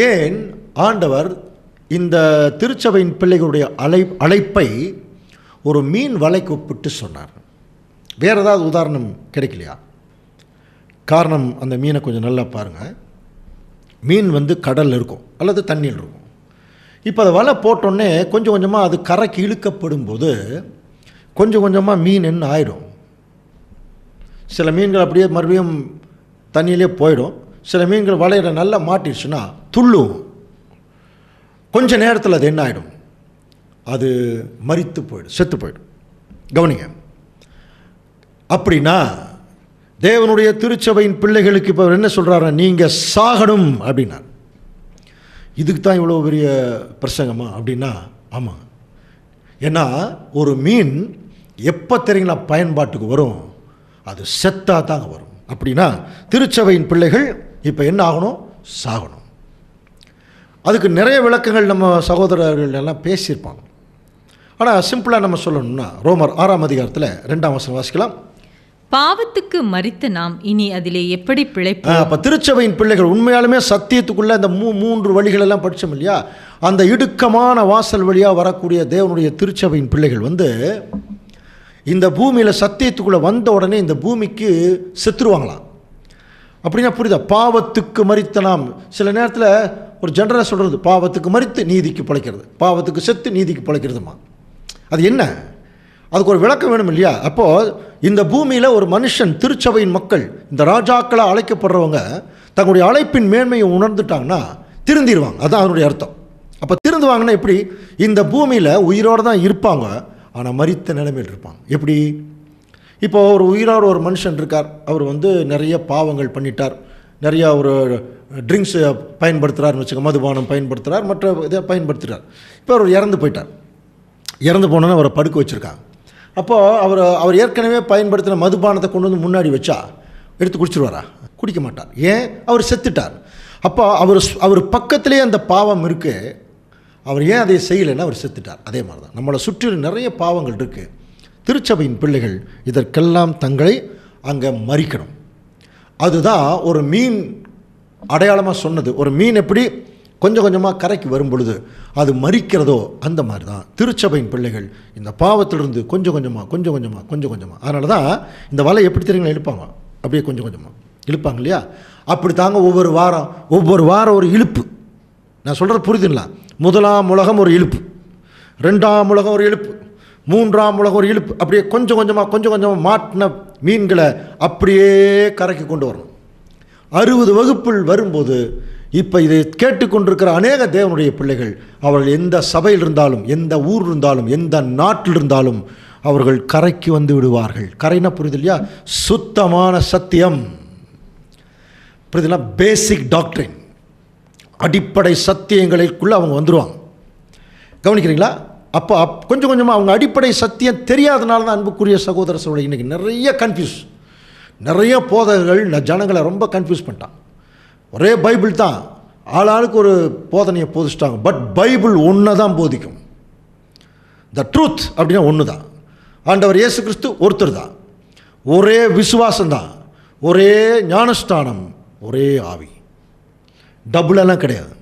ஏன் ஆண்டவர் இந்த திருச்சபையின் பிள்ளைகளுடைய அழைப்பை ஒரு மீன் வலைக்கு ஒப்பிட்டு சொன்னார்? வேறு ஏதாவது உதாரணம் கிடைக்கலையா? காரணம், அந்த மீனை கொஞ்சம் நல்லா பாருங்கள். மீன் கடலில் இருக்கும் அல்லது தண்ணியில் இருக்கும். இப்போ அதை வலை போட்டோன்னே கொஞ்சம் கொஞ்சமாக அது கரைக்கு இழுக்கப்படும் போது கொஞ்சம் கொஞ்சமாக மீன் என்ன ஆயிடும். சில மீன்கள் அப்படியே மறுபடியும் தண்ணியிலே போயிடும். சில மீன்கள் வலையில் நல்லா மாட்டிடுச்சுன்னா துள்ளும். கொஞ்சம் நேரத்தில் அது என்ன ஆகிடும், அது மரித்து போயிடும், செத்து போயிடும். கவனிங்க. அப்படின்னா தேவனுடைய திருச்சபையின் பிள்ளைகளுக்கு இப்போ என்ன சொல்கிறாரு, நீங்கள் சாகணும் அப்படின்னா. இதுக்கு தான் இவ்வளோ பெரிய பிரசங்கமா அப்படின்னா? ஆமாம். ஏன்னா ஒரு மீன் எப்போ தெரியுங்களா பயன்பாட்டுக்கு வரும், அது செத்தா தாங்க வரும். அப்படின்னா திருச்சபையின் பிள்ளைகள் இப்போ என்ன ஆகணும், சாகணும். அதுக்கு நிறைய விளக்கங்கள் நம்ம சகோதரர்கள் எல்லாம் பேசியிருப்பாங்க. ஆனால் சிம்பிளாக நம்ம சொல்லணும்னா ரோமர் 6:2 வாசிக்கலாம். பாவத்துக்கு மரித்த நாம் இனி அதிலே எப்படி பிழைப்போம்? அப்போ திருச்சபையின் பிள்ளைகள் உண்மையாலுமே சத்தியத்துக்குள்ளே அந்த 3 வழிகளெல்லாம் படித்தோம் இல்லையா? அந்த இடுக்கமான வாசல் வழியாக வரக்கூடிய தேவனுடைய திருச்சபையின் பிள்ளைகள் இந்த பூமியில் சத்தியத்துக்குள்ளே வந்த உடனே இந்த பூமிக்கு செத்துருவாங்களாம். அப்படின்னா புரியுதா? பாவத்துக்கு மரித்த நாம், சில நேரத்தில் ஒரு ஜெனரலாக சொல்கிறது, பாவத்துக்கு மரித்து நீதிக்கு பிழைக்கிறது, பாவத்துக்கு செத்து நீதிக்கு பிழைக்கிறதுமா. அது என்ன? அதுக்கு ஒரு விளக்கம் வேணும் இல்லையா? அப்போது இந்த பூமியில் ஒரு மனுஷன், திருச்சபையின் மக்கள், இந்த ராஜாக்களாக அழைக்கப்படுறவங்க தங்களுடைய அழைப்பின் மேன்மையை உணர்ந்துட்டாங்கன்னா திருந்திடுவாங்க. அதுதான் அதனுடைய அர்த்தம். அப்போ திருந்துவாங்கன்னா எப்படி? இந்த பூமியில் உயிரோடு தான் இருப்பாங்க, ஆனால் மரித்த நிலைமையில் இருப்பாங்க. எப்படி? இப்போ ஒரு உயிரோடு ஒரு மனுஷன் இருக்கார், அவர் நிறைய பாவங்கள் பண்ணிட்டார், நிறையா ஒரு ட்ரிங்க்ஸு பயன்படுத்துகிறார்னு வச்சுக்க, மதுபானம் பயன்படுத்துகிறார், மற்ற இதை பயன்படுத்துகிறார். இப்போ அவர் இறந்து போயிட்டார். இறந்து போனோன்னு அவரை படுக்க வச்சுருக்காங்க. அப்போது அவர் ஏற்கனவே பயன்படுத்தின மதுபானத்தை கொண்டு முன்னாடி வச்சா எடுத்து குடிச்சிருவாரா? குடிக்க மாட்டார். ஏன்? அவர் செத்துட்டார். அப்போ அவர் பக்கத்திலே அந்த பாவம் இருக்குது, அவர் ஏன் அதை செய்யலைன்னா அவர் செத்துட்டார். அதே மாதிரி தான் நம்மளை சுற்றி நிறைய பாவங்கள் இருக்குது. திருச்சபையின் பிள்ளைகள் இதற்கெல்லாம் தங்களை அங்கே மறிக்கணும். அதுதான் ஒரு மீன் அடையாளமாக சொன்னது. ஒரு மீன் எப்படி கொஞ்சம் கொஞ்சமாக கரைக்கு வரும் பொழுது அது மரிக்கிறதோ அந்த மாதிரி தான் திருச்சபையின் பிள்ளைகள் இந்த பாவத்திலிருந்து கொஞ்சம் கொஞ்சமாக. அதனால தான் இந்த வலை எப்படி தெரியுங்களா இழுப்பாங்க, அப்படியே கொஞ்சம் கொஞ்சமாக இழுப்பாங்க இல்லையா? அப்படி தாங்க ஒவ்வொரு வாரம் ஒரு இழுப்பு. நான் சொல்கிறது புரியுதுங்களா? முதலாம் உலகம் ஒரு இழுப்பு, 2ஆம் உலகம் ஒரு இழுப்பு, 3ஆம் உலகம் ஒரு இழுப்பு. அப்படியே கொஞ்சம் கொஞ்சமாக மாட்டின மீன்களை அப்படியே கரைக்கு கொண்டு வரணும். 60 வகுப்பில் வரும்போது இப்போ இதை கேட்டுக்கொண்டிருக்கிற அநேக தேவனுடைய பிள்ளைகள், அவர்கள் எந்த சபையில் இருந்தாலும், எந்த ஊர் இருந்தாலும், எந்த நாட்டில் இருந்தாலும் அவர்கள் கரைக்கு வந்து விடுவார்கள். கரைனா புரியுது இல்லையா? சுத்தமான சத்தியம் புரியுதுல, பேசிக் டாக்டரின், அடிப்படை சத்தியங்களுக்குள்ளே அவங்க வந்துடுவாங்க. கவனிக்கிறீங்களா? அப்போ கொஞ்சம் கொஞ்சமாக அவங்க அடிப்படை சத்தியம் தெரியாதனால தான் அன்புக்குரிய சகோதர சகோதரி இன்றைக்கி நிறைய போதகர்கள் ஜனங்களை ரொம்ப கன்ஃபியூஸ் பண்ணிட்டான். ஒரே பைபிள் தான், ஆளாளுக்கு ஒரு போதனையை போதிச்சிட்டாங்க. பட் பைபிள் ஒன்று தான் போதிக்கும். த ட்ரூத் அப்படின்னா ஒன்று தான். ஆண்டவர் இயேசு கிறிஸ்து ஒருத்தர் தான், ஒரே விசுவாசம்தான், ஒரே ஞானஸ்தானம், ஒரே ஆவி, டபுளெல்லாம் கிடையாது.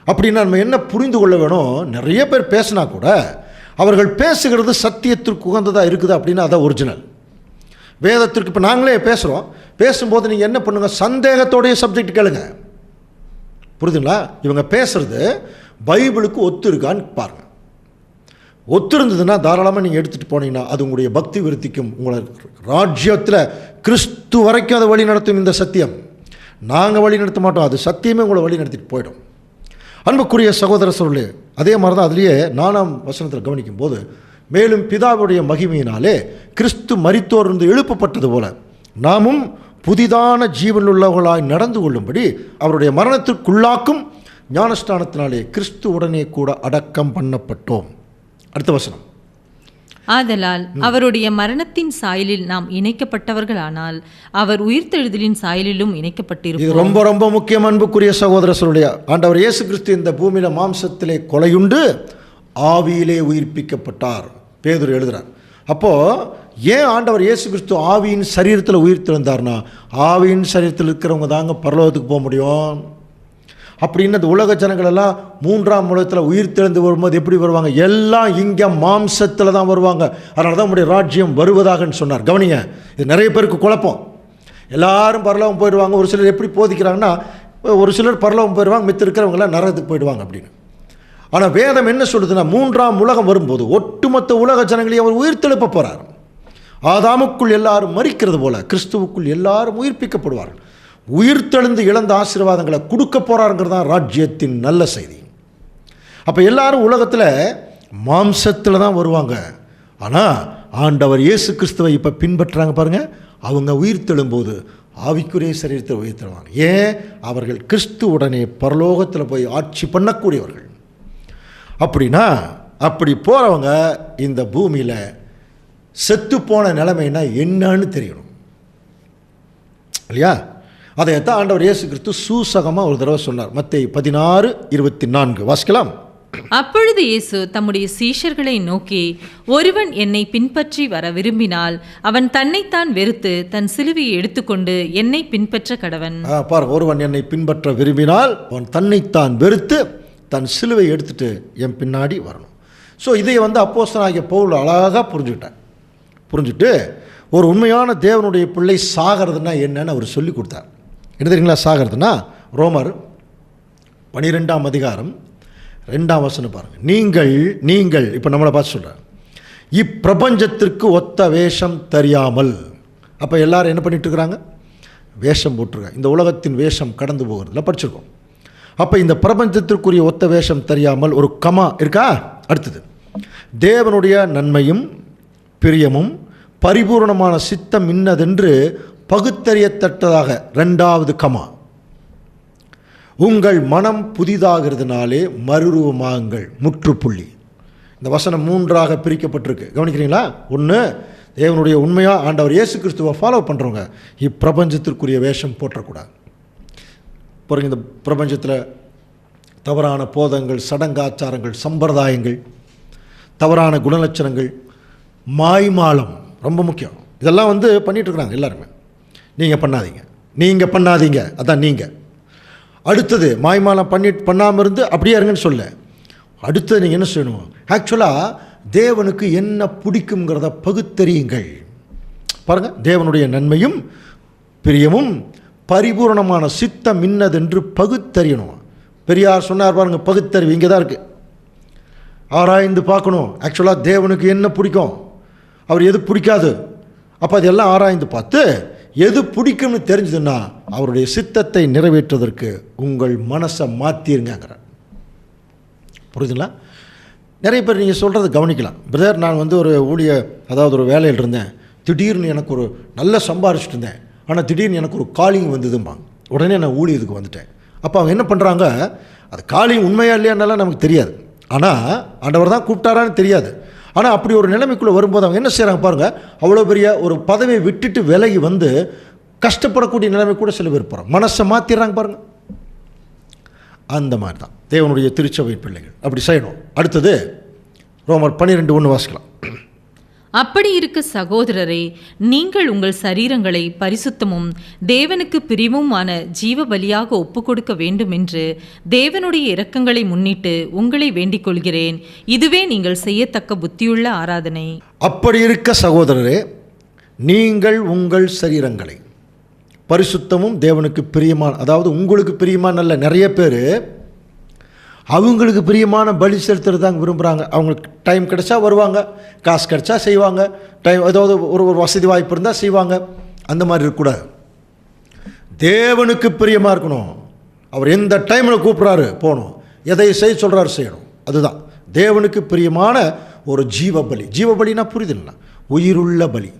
அப்படின்னா நம்ம என்ன புரிந்து கொள்ள வேணும்? நிறைய பேர் பேசினா கூட அவர்கள் பேசுகிறது சத்தியத்திற்கு உகந்ததாக இருக்குது அப்படின்னா அதான் ஒரிஜினல். வேதத்திற்கு இப்போ நாங்களே பேசுகிறோம், பேசும்போது நீங்கள் என்ன பண்ணுங்கள், சந்தேகத்தோடைய சப்ஜெக்ட் கேளுங்க. புரியுதுங்களா? இவங்க பேசுகிறது பைபிளுக்கு ஒத்து இருக்கான்னு பாருங்கள். ஒத்து இருந்ததுன்னா தாராளமாக நீங்கள் எடுத்துகிட்டு போனீங்கன்னா அது உங்களுடைய பக்தி விருத்திக்கும், உங்களை ராஜ்யத்தில் கிறிஸ்து வரைக்கும் அதை வழி நடத்தும். இந்த சத்தியம் நாங்கள் வழி நடத்த மாட்டோம், அது சத்தியமே உங்களை வழி நடத்திட்டு போயிடும். அன்புக்குரிய சகோதர சொல்லே, அதே மாதிரி தான் அதுலேயே 4ஆம் வசனத்தில் கவனிக்கும் போது, மேலும் பிதாவுடைய மகிமையினாலே கிறிஸ்து மரித்தோரிலிருந்து எழுப்பப்பட்டது போல நாமும் புதிதான ஜீவனுள்ளவர்களாய் நடந்து கொள்ளும்படி அவருடைய மரணத்திற்குள்ளாக்கும் ஞானஸ்தானத்தினாலே கிறிஸ்து உடனே கூட அடக்கம் பண்ணப்பட்டோம். அடுத்த வசனம், ஆதலால் அவருடைய மரணத்தின் சாயலில் நாம் இணைக்கப்பட்டவர்களானால் அவர் உயிர்த்தெழுதலின் சாயலிலும் இணைக்கப்பட்டிருப்போம். இது ரொம்ப ரொம்ப முக்கியம் அன்புக்குரிய சகோதர சொல்லுடைய. ஆண்டவர் இயேசு கிறிஸ்து இந்த பூமியில மாம்சத்திலே கொலையுண்டு ஆவியிலே உயிர்ப்பிக்கப்பட்டார். பேதுரு எழுதுறார். அப்போது ஏன் ஆண்டவர் இயேசு கிறிஸ்து ஆவியின் சரீரத்தில் உயிர் தெழுந்தார்னா, ஆவியின் சரீரத்தில் இருக்கிறவங்க தாங்க பரலோகத்துக்கு போக முடியும். அப்படின்னு அந்த உலக ஜனங்களெல்லாம் 3ஆம் உலகத்தில் உயிர் தெழுந்து வரும்போது எப்படி வருவாங்க? எல்லாம் இங்கே மாம்சத்தில் தான் வருவாங்க. அதனால தான் நம்முடைய ராஜ்யம் வருவதாகன்னு சொன்னார். கவனிங்க, இது நிறைய பேருக்கு குழப்பம். எல்லாரும் பரலோகம் போயிடுவாங்க. ஒரு சிலர் எப்படி போதிக்கிறாங்கன்னா, ஒரு சிலர் பரலோகம் போயிடுவாங்க, மித்த இருக்கிறவங்களாம் நரகத்துக்கு போயிடுவாங்க அப்படின்னு. ஆனால் வேதம் என்ன சொல்லுதுன்னா, 3ஆம் உலகம் வரும்போது ஒட்டுமொத்த உலக ஜனங்களையும் அவர் உயிர் தெழுப்ப போகிறார். ஆதாமுக்குள் எல்லாரும் மரிக்கிறது போல கிறிஸ்துவுக்குள் எல்லாரும் உயிர்ப்பிக்கப்படுவார்கள். உயிர் தெழுந்து இழந்த ஆசீர்வாதங்களை கொடுக்க போகிறாருங்கிறது தான் ராஜ்யத்தின் நல்ல செய்தி. அப்போ எல்லாரும் உலகத்தில் மாம்சத்தில் தான் வருவாங்க. ஆனால் ஆண்டவர் இயேசு கிறிஸ்துவை இப்போ பின்பற்றுறாங்க பாருங்கள், அவங்க உயிர் தெழும்போது ஆவிக்குரிய சரீரத்தில் உயிர் தெழுவாங்க. ஏன்? அவர்கள் கிறிஸ்து உடனே பரலோகத்தில் போய் ஆட்சி பண்ணக்கூடியவர்கள். அப்படின்னா அப்படி போகிறவங்க இந்த பூமியில் செத்து போன நிலைமைன்னா என்னன்னு தெரியணும் இல்லையா? அதைத்தான் ஆண்டவர் இயேசு கிறிஸ்து சூசகமாக ஒரு தடவை சொன்னார். மத்தேயு 16:24 வாசிக்கலாம். அப்பொழுது இயேசு தம்முடைய சீஷர்களை நோக்கி, ஒருவன் என்னை பின்பற்றி வர விரும்பினால் அவன் தன்னைத்தான் வெறுத்து தன் சிலுவையை எடுத்துக்கொண்டு என்னை பின்பற்ற கடவன். பாருங்க, ஒருவன் என்னை பின்பற்ற விரும்பினால் அவன் தன்னைத்தான் வெறுத்து தன் சிலுவை எடுத்துட்டு என் பின்னாடி வரணும். ஸோ இதை அப்போஸ்தலனாகிய பவுல் அழகாக புரிஞ்சுட்டு ஒரு உண்மையான தேவனுடைய பிள்ளை சாகிறதுனா என்னன்னு அவர் சொல்லி கொடுத்தார். என்ன தெரியுங்களா சாகிறதுனா? ரோமர் 12ஆம் அதிகாரம் 2ஆம் வசனம் பாருங்கள். நீங்கள் இப்போ நம்மளை பார்த்து சொல்கிறேன், இப்பிரபஞ்சத்திற்கு ஒத்த வேஷம் தெரியாமல். அப்போ எல்லாரும் என்ன பண்ணிட்டு இருக்கிறாங்க? வேஷம் போட்டிருக்காங்க. இந்த உலகத்தின் வேஷம் கடந்து போகிறதுல படிச்சிருக்கோம். அப்போ இந்த பிரபஞ்சத்திற்குரிய ஒத்த வேஷம் தெரியாமல் ஒரு கமா இருக்கா? அடுத்தது, தேவனுடைய நன்மையும் பிரியமும் பரிபூர்ணமான சித்தம் இன்னதென்று பகுத்தறியத்தக்கதாக 2வது கமா, உங்கள் மனம் புதிதாகிறதுனாலே மறுரூபமாகுங்கள், முற்றுப்புள்ளி. இந்த வசனம் 3ஆக பிரிக்கப்பட்டிருக்கு. கவனிக்கிறீங்களா? ஒன்று, தேவனுடைய உண்மையாக ஆண்டவர் இயேசு கிறிஸ்துவை ஃபாலோ பண்ணுறவங்க இப்பிரபஞ்சத்திற்குரிய வேஷம் போற்றக்கூடாது. பாருங்க, இந்த பிரபஞ்சத்தில் தவறான போதங்கள், சடங்காச்சாரங்கள், சம்பிரதாயங்கள், தவறான குணலட்சணங்கள், மாய்மாலம் ரொம்ப முக்கியம். இதெல்லாம் பண்ணிகிட்ருக்குறாங்க எல்லாருமே. நீங்கள் பண்ணாதீங்க அதான் நீங்கள். அடுத்தது, மாய்மாலம் பண்ணாமல் இருந்து அப்படியே இருங்கன்னு சொல்ல. அடுத்தது நீங்கள் என்ன செய்யணும்? ஆக்சுவலாக தேவனுக்கு என்ன பிடிக்குங்கிறத பகுத்தறியுங்கள். பாருங்கள், தேவனுடைய நன்மையும் பிரியமும் பரிபூர்ணமான சித்தம் இன்னதென்று பகுத்தறியணும். பெரியார் சொன்னார் பாருங்கள், பகுத்தறிவு இங்கே தான் இருக்குது. ஆராய்ந்து பார்க்கணும். ஆக்சுவலாக தேவனுக்கு என்ன பிடிக்கும், அவர் எது பிடிக்காது, அப்போ அதெல்லாம் ஆராய்ந்து பார்த்து எது பிடிக்கும்னு தெரிஞ்சதுன்னா அவருடைய சித்தத்தை நிறைவேற்றுவதற்கு உங்கள் மனசை மாற்றிருங்கிறார். புரியுதுங்களா? நிறைய பேர் நீங்கள் சொல்கிறது கவனிக்கலாம். பிரதர், நான் வந்து ஒரு அதாவது ஒரு வேலையில் இருந்தேன், திடீர்னு எனக்கு ஒரு நல்ல சம்பாரிச்சிட்டு இருந்தேன், ஆனால் திடீர்னு எனக்கு ஒரு காலிங் வந்ததும்பாங்க. உடனே நான் ஊழியத்துக்கு வந்துட்டேன். அப்போ அவங்க என்ன பண்ணுறாங்க, அது காலிங் உண்மையா இல்லையானாலாம் நமக்கு தெரியாது, ஆனால் ஆண்டவர் தான் கூப்பிட்டாரான்னு தெரியாது. ஆனால் அப்படி ஒரு நிலைமைக்குள்ளே வரும்போது அவங்க என்ன செய்கிறாங்க பாருங்கள், அவ்வளோ பெரிய ஒரு பதவியை விட்டுட்டு விலகி வந்து கஷ்டப்படக்கூடிய நிலைமை கூட சில பேர் போகிறாங்க, மனசை மாற்றிடுறாங்க பாருங்கள். அந்த மாதிரி தான் தேவனுடைய திருச்சபை பிள்ளைகள் அப்படி செய்யணும். அடுத்தது ரோமர் 12:1 வாசிக்கலாம். அப்படி இருக்க சகோதரரே, நீங்கள் உங்கள் சரீரங்களை பரிசுத்தமும் தேவனுக்கு பிரியவுமான ஜீவ பலியாக ஒப்புக்கொடுக்க வேண்டும் என்று தேவனுடைய இரக்கங்களை முன்னிட்டு உங்களை வேண்டிக் கொள்கிறேன். இதுவே நீங்கள் செய்யத்தக்க புத்தியுள்ள ஆராதனை. அப்படி இருக்க சகோதரரே, நீங்கள் உங்கள் சரீரங்களை பரிசுத்தமும் தேவனுக்கு பிரியமான, அதாவது உங்களுக்கு பிரியமான அல்ல, நிறைய பேர் அவங்களுக்கு பிரியமான பலி செலுத்துறது தாங்க விரும்புகிறாங்க. அவங்களுக்கு டைம் கிடைச்சா வருவாங்க, காசு கிடைச்சா செய்வாங்க, ஏதாவது ஒரு வசதி வாய்ப்பு இருந்தால் செய்வாங்க. அந்த மாதிரி இருக்கக்கூடாது. தேவனுக்கு பிரியமாக இருக்கணும். அவர் எந்த டைமில் கூப்பிட்றாரு போகணும், எதை செய்ய சொல்கிறாரு செய்யணும். அதுதான் தேவனுக்கு பிரியமான ஒரு ஜீவ பலி. ஜீவ பலினா புரியுதுங்களா? உயிருள்ள பலி,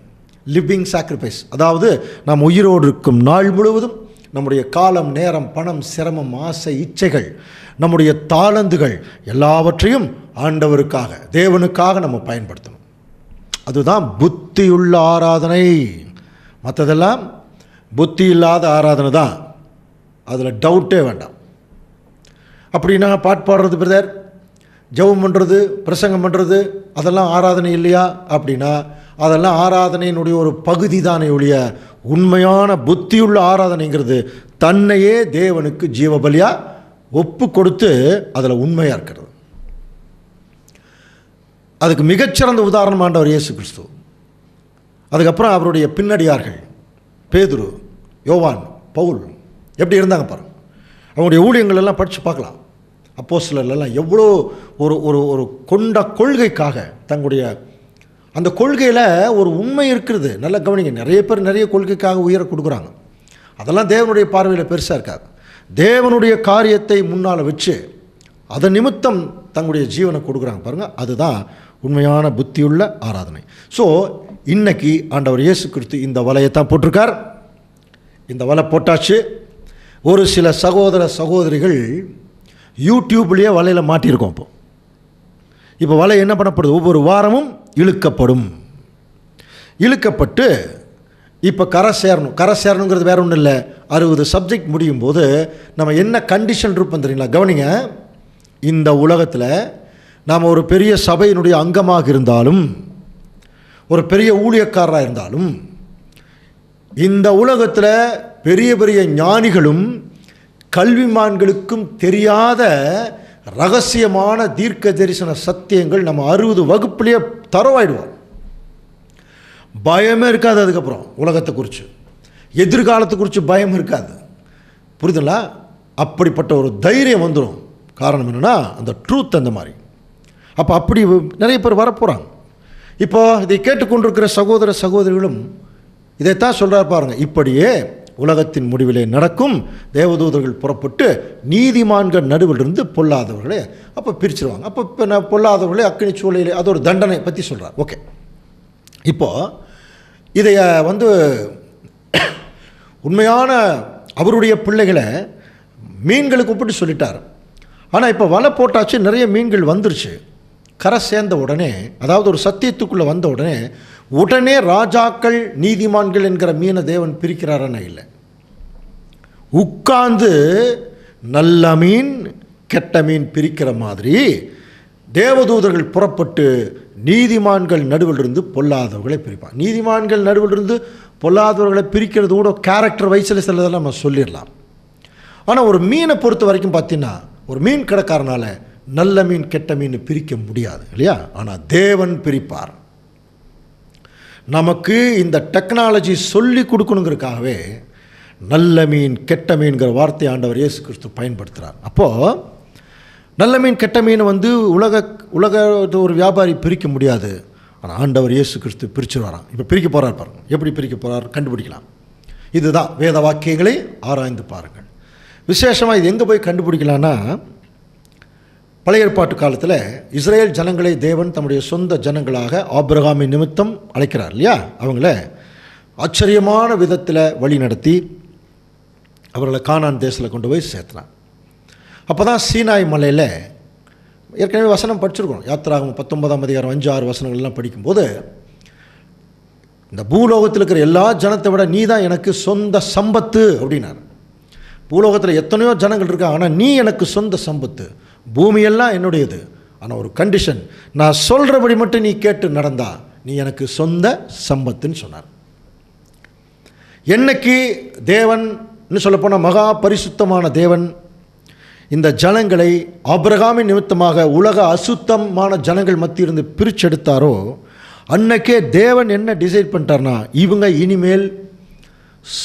லிவிங் சாக்ரிஃபைஸ். அதாவது நாம் உயிரோடு இருக்கும் நாள் முழுவதும் நம்முடைய காலம், நேரம், பணம், சிரமம், ஆசை, இச்சைகள், நம்முடைய தாளந்துகள் எல்லாவற்றையும் ஆண்டவருக்காக, தேவனுக்காக நம்ம பயன்படுத்தணும். அதுதான் புத்தியுள்ள ஆராதனை. மற்றதெல்லாம் புத்தி இல்லாத ஆராதனை தான், அதில் டவுட்டே வேண்டாம். அப்படின்னா பாட்டு பாடுறது பிரதர், ஜெபம் பண்ணுறது, பிரசங்கம் பண்ணுறது, அதெல்லாம் ஆராதனை இல்லையா அப்படின்னா அதெல்லாம் ஆராதனையினுடைய ஒரு பகுதி தானே ஒழிய உண்மையான புத்தியுள்ள ஆராதனைங்கிறது தன்னையே தேவனுக்கு ஜீவபலியாக ஒப்பு கொடுத்து அதில் உண்மையாக இருக்கிறது. அதுக்கு மிகச்சிறந்த உதாரணம் ஆண்டவர் இயேசு கிறிஸ்து. அதுக்கப்புறம் அவருடைய பின்னடியார்கள் பேதுரு, யோவான், பவுல் எப்படி இருந்தாங்க பாருங்க. அவங்களுடைய ஊழியங்கள் எல்லாம் படித்து பார்க்கலாம். அப்போஸ்தலர்கள் எவ்வளோ ஒரு ஒரு ஒரு கொண்ட கொள்கைக்காக தங்களுடைய அந்த கொள்கையில் ஒரு உண்மை இருக்கிறது. நல்லா கவனிங்க. நிறைய பேர் நிறைய கொள்கைக்காக உயிரை கொடுக்குறாங்க. அதெல்லாம் தேவனுடைய பார்வையில் பெருசாக இருக்காது. தேவனுடைய காரியத்தை முன்னால் வச்சு அதன் நிமித்தம் தங்களுடைய ஜீவனை கொடுக்குறாங்க பாருங்கள். அதுதான் உண்மையான புத்தியுள்ள ஆராதனை. ஸோ இன்னைக்கு ஆண்டவர் இயேசு கிறிஸ்து இந்த வலையைத்தான் போட்டிருக்கார். இந்த வலை போட்டாச்சு. ஒரு சில சகோதர சகோதரிகள் யூடியூப்லேயே வலையில் மாட்டியிருக்கோம். இப்போ வலை என்ன பண்ணப்படுது, ஒவ்வொரு வாரமும் இழுக்கப்பட்டு இப்போ கரை சேரணுங்கிறது வேறு ஒன்றும் இல்லை. 60 சப்ஜெக்ட் முடியும் போது நம்ம என்ன கண்டிஷன் இருப்போம் தெரியுங்களா? கவனிங்க. இந்த உலகத்தில் நாம் ஒரு பெரிய சபையினுடைய அங்கமாக இருந்தாலும், ஒரு பெரிய ஊழியக்காரராக இருந்தாலும், இந்த உலகத்தில் பெரிய பெரிய ஞானிகளும் கல்விமான்களுக்கும் தெரியாத ரகசியமான தீர்க்க தரிசன சத்தியங்கள் நம்ம 60 வகுப்புலேயே தரவாயிடுவோம். பயமே இருக்காது. அதுக்கப்புறம் உலகத்தை குறித்து, எதிர்காலத்தை குறித்து பயம் இருக்காது. புரியுதுங்களா? அப்படிப்பட்ட ஒரு தைரியம் வந்துடும். காரணம் என்னென்னா அந்த ட்ரூத் அந்த மாதிரி. அப்போ அப்படி நிறைய பேர் வரப்போகிறாங்க. இப்போ இதை கேட்டுக்கொண்டிருக்கிற சகோதர சகோதரிகளும் இதைத்தான் சொல்கிறார் பாருங்கள். இப்படியே உலகத்தின் முடிவிலே நடக்கும். தேவதூதர்கள் புறப்பட்டு நீதிமான்கள் நடுவிலிருந்து பொல்லாதவர்களே அப்போ பிரிச்சிருவாங்க. அப்போ இப்போ நான் பொல்லாதவர்களே அக்கினி சூளையிலே, அது ஒரு தண்டனை பற்றி சொல்கிறார். ஓகே, இப்போது இதை உண்மையான அவருடைய பிள்ளைகளை மீன்களுக்கு ஒப்பிட்டு சொல்லிட்டார். ஆனால் இப்போ வலை போட்டாச்சு, நிறைய மீன்கள் வந்துருச்சு. கரை சேர்ந்த உடனே, அதாவது ஒரு சத்தியத்துக்குள்ளே வந்த உடனே ராஜாக்கள் நீதிமான்கள் என்கிற மீனை தேவன் பிரிக்கிறாரன்னா இல்லை. உட்கார்ந்து நல்ல மீன் கெட்ட மீன் பிரிக்கிற மாதிரி தேவதூதர்கள் புறப்பட்டு நீதிமான்கள் நடுவிலிருந்து பொல்லாதவர்களை பிரிப்பான். நீதிமான்கள் நடுவிலிருந்து பொல்லாதவர்களை பிரிக்கிறது கூட கேரக்டர் வைஸில் சிலதெல்லாம் நம்ம சொல்லிடலாம். ஆனால் ஒரு மீனை பொறுத்த வரைக்கும் பார்த்தீங்கன்னா, ஒரு மீன் கடைக்காரனால் நல்ல மீன் கெட்ட மீன் பிரிக்க முடியாது இல்லையா? ஆனால் தேவன் பிரிப்பார். நமக்கு இந்த டெக்னாலஜி சொல்லி கொடுக்கணுங்கிறதுக்காகவே நல்ல மீன் கெட்ட மீன்கிற வார்த்தை ஆண்டவர் இயேசு கிறிஸ்து பயன்படுத்துகிறார். அப்போது நல்ல மீன் கெட்ட மீன் வந்து உலக ஒரு வியாபாரி பிரிக்க முடியாது. ஆனால் ஆண்டவர் இயேசு கிறிஸ்து பிரிச்சுருவாராம். இப்போ பிரிக்க போகிறார் பாருங்க. எப்படி பிரிக்க போகிறார் கண்டுபிடிக்கலாம். இதுதான் வேத வாக்கியங்களை ஆராய்ந்து பாருங்கள். விசேஷமாக இது எங்கே போய் கண்டுபிடிக்கலான்னா, பழைய ஏற்பாட்டு காலத்தில் இஸ்ரேல் ஜனங்களை தேவன் தம்முடைய சொந்த ஜனங்களாக ஆபிரகாமின் நிமித்தம் அழைக்கிறார் இல்லையா? அவங்கள ஆச்சரியமான விதத்தில் வழி நடத்தி அவர்களை கானான் தேசத்தில் கொண்டு போய் சேர்த்துனான். அப்போ தான் சீனாய் மலையில் ஏற்கனவே வசனம் படிச்சிருக்கோம். யாத்திராகமம் 19ஆம் அதிகாரம் 5-6 வசனங்கள்லாம் படிக்கும்போது, இந்த பூலோகத்தில் இருக்கிற எல்லா ஜனத்தை விட நீ தான் எனக்கு சொந்த சம்பத்து அப்படின்னார். பூலோகத்தில் எத்தனையோ ஜனங்கள் இருக்காங்க, ஆனால் நீ எனக்கு சொந்த சம்பத்து, பூமியெல்லாம் என்னுடையது. ஆனால் ஒரு கண்டிஷன், நான் சொல்கிறபடி மட்டும் நீ கேட்டு நடந்தா நீ எனக்கு சொந்த சம்பத்துன்னு சொன்னார். என்னைக்கு தேவன் சொல்லப்போனால் மகா பரிசுத்தமான தேவன் இந்த ஜனங்களை ஆபிரகாமின் நிமித்தமாக உலக அசுத்தமான ஜனங்கள் மத்தியிலிருந்து பிரிச்செடுத்தாரோ, அன்னைக்கே தேவன் என்ன டிசைட் பண்ணிட்டார்னா, இவங்க இனிமேல்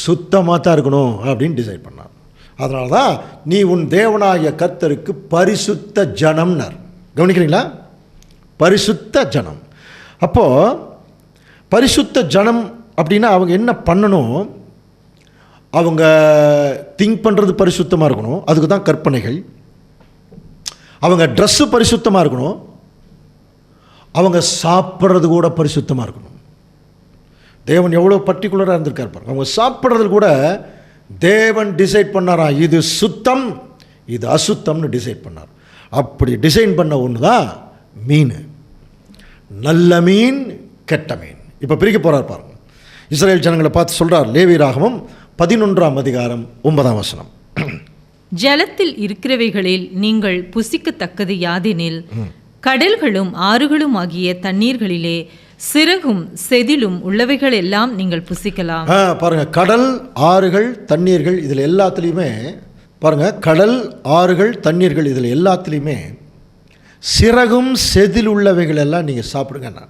சுத்தமாக தான் இருக்கணும் அப்படின்னு டிசைட் பண்ணார். அதனால தான் நீ உன் தேவனாகிய கர்த்தருக்கு பரிசுத்த ஜனம்னார். கவனிக்கிறீங்களா? பரிசுத்த ஜனம். அப்போது பரிசுத்த ஜனம் அப்படின்னா அவங்க என்ன பண்ணணும்? அவங்க திங்க் பண்ணுறது பரிசுத்தமாக இருக்கணும், அதுக்கு தான் கற்பனைகள். அவங்க ட்ரெஸ்ஸு பரிசுத்தமாக இருக்கணும், அவங்க சாப்பிட்றது கூட பரிசுத்தமாக இருக்கணும். தேவன் எவ்வளோ பர்டிகுலராக இருந்திருக்கார் பாருங்க. அவங்க சாப்பிட்றது கூட தேவன் டிசைட் பண்ணாரா, இது சுத்தம் இது அசுத்தம்னு டிசைட் பண்ணார். அப்படி டிசைன் பண்ண ஒன்று தான் மீன். நல்ல மீன் கெட்ட மீன். இப்போ பிரிக்க போகிறார் பாருங்க. இஸ்ரேல் ஜனங்களை பார்த்து சொல்கிறார். லேவியராகமம் 11ஆம் அதிகாரம் 9ஆம் வசனம். ஜலத்தில் இருக்கிறவைகளில் நீங்கள் புசிக்கத்தக்கது யாதெனில், கடல்களும் ஆறுகளும் ஆகிய தண்ணீர்களிலே சிறகும் செதிலும் உள்ளவைகள் எல்லாம் நீங்கள் புசிக்கலாம். பாருங்க, கடல் ஆறுகள் தண்ணீர்கள் இதில் எல்லாத்துலேயுமே பாருங்க, கடல் ஆறுகள் தண்ணீர்கள் இதில் எல்லாத்துலேயுமே சிறகும் செதில் உள்ளவைகள் எல்லாம் நீங்கள் சாப்பிடுங்க.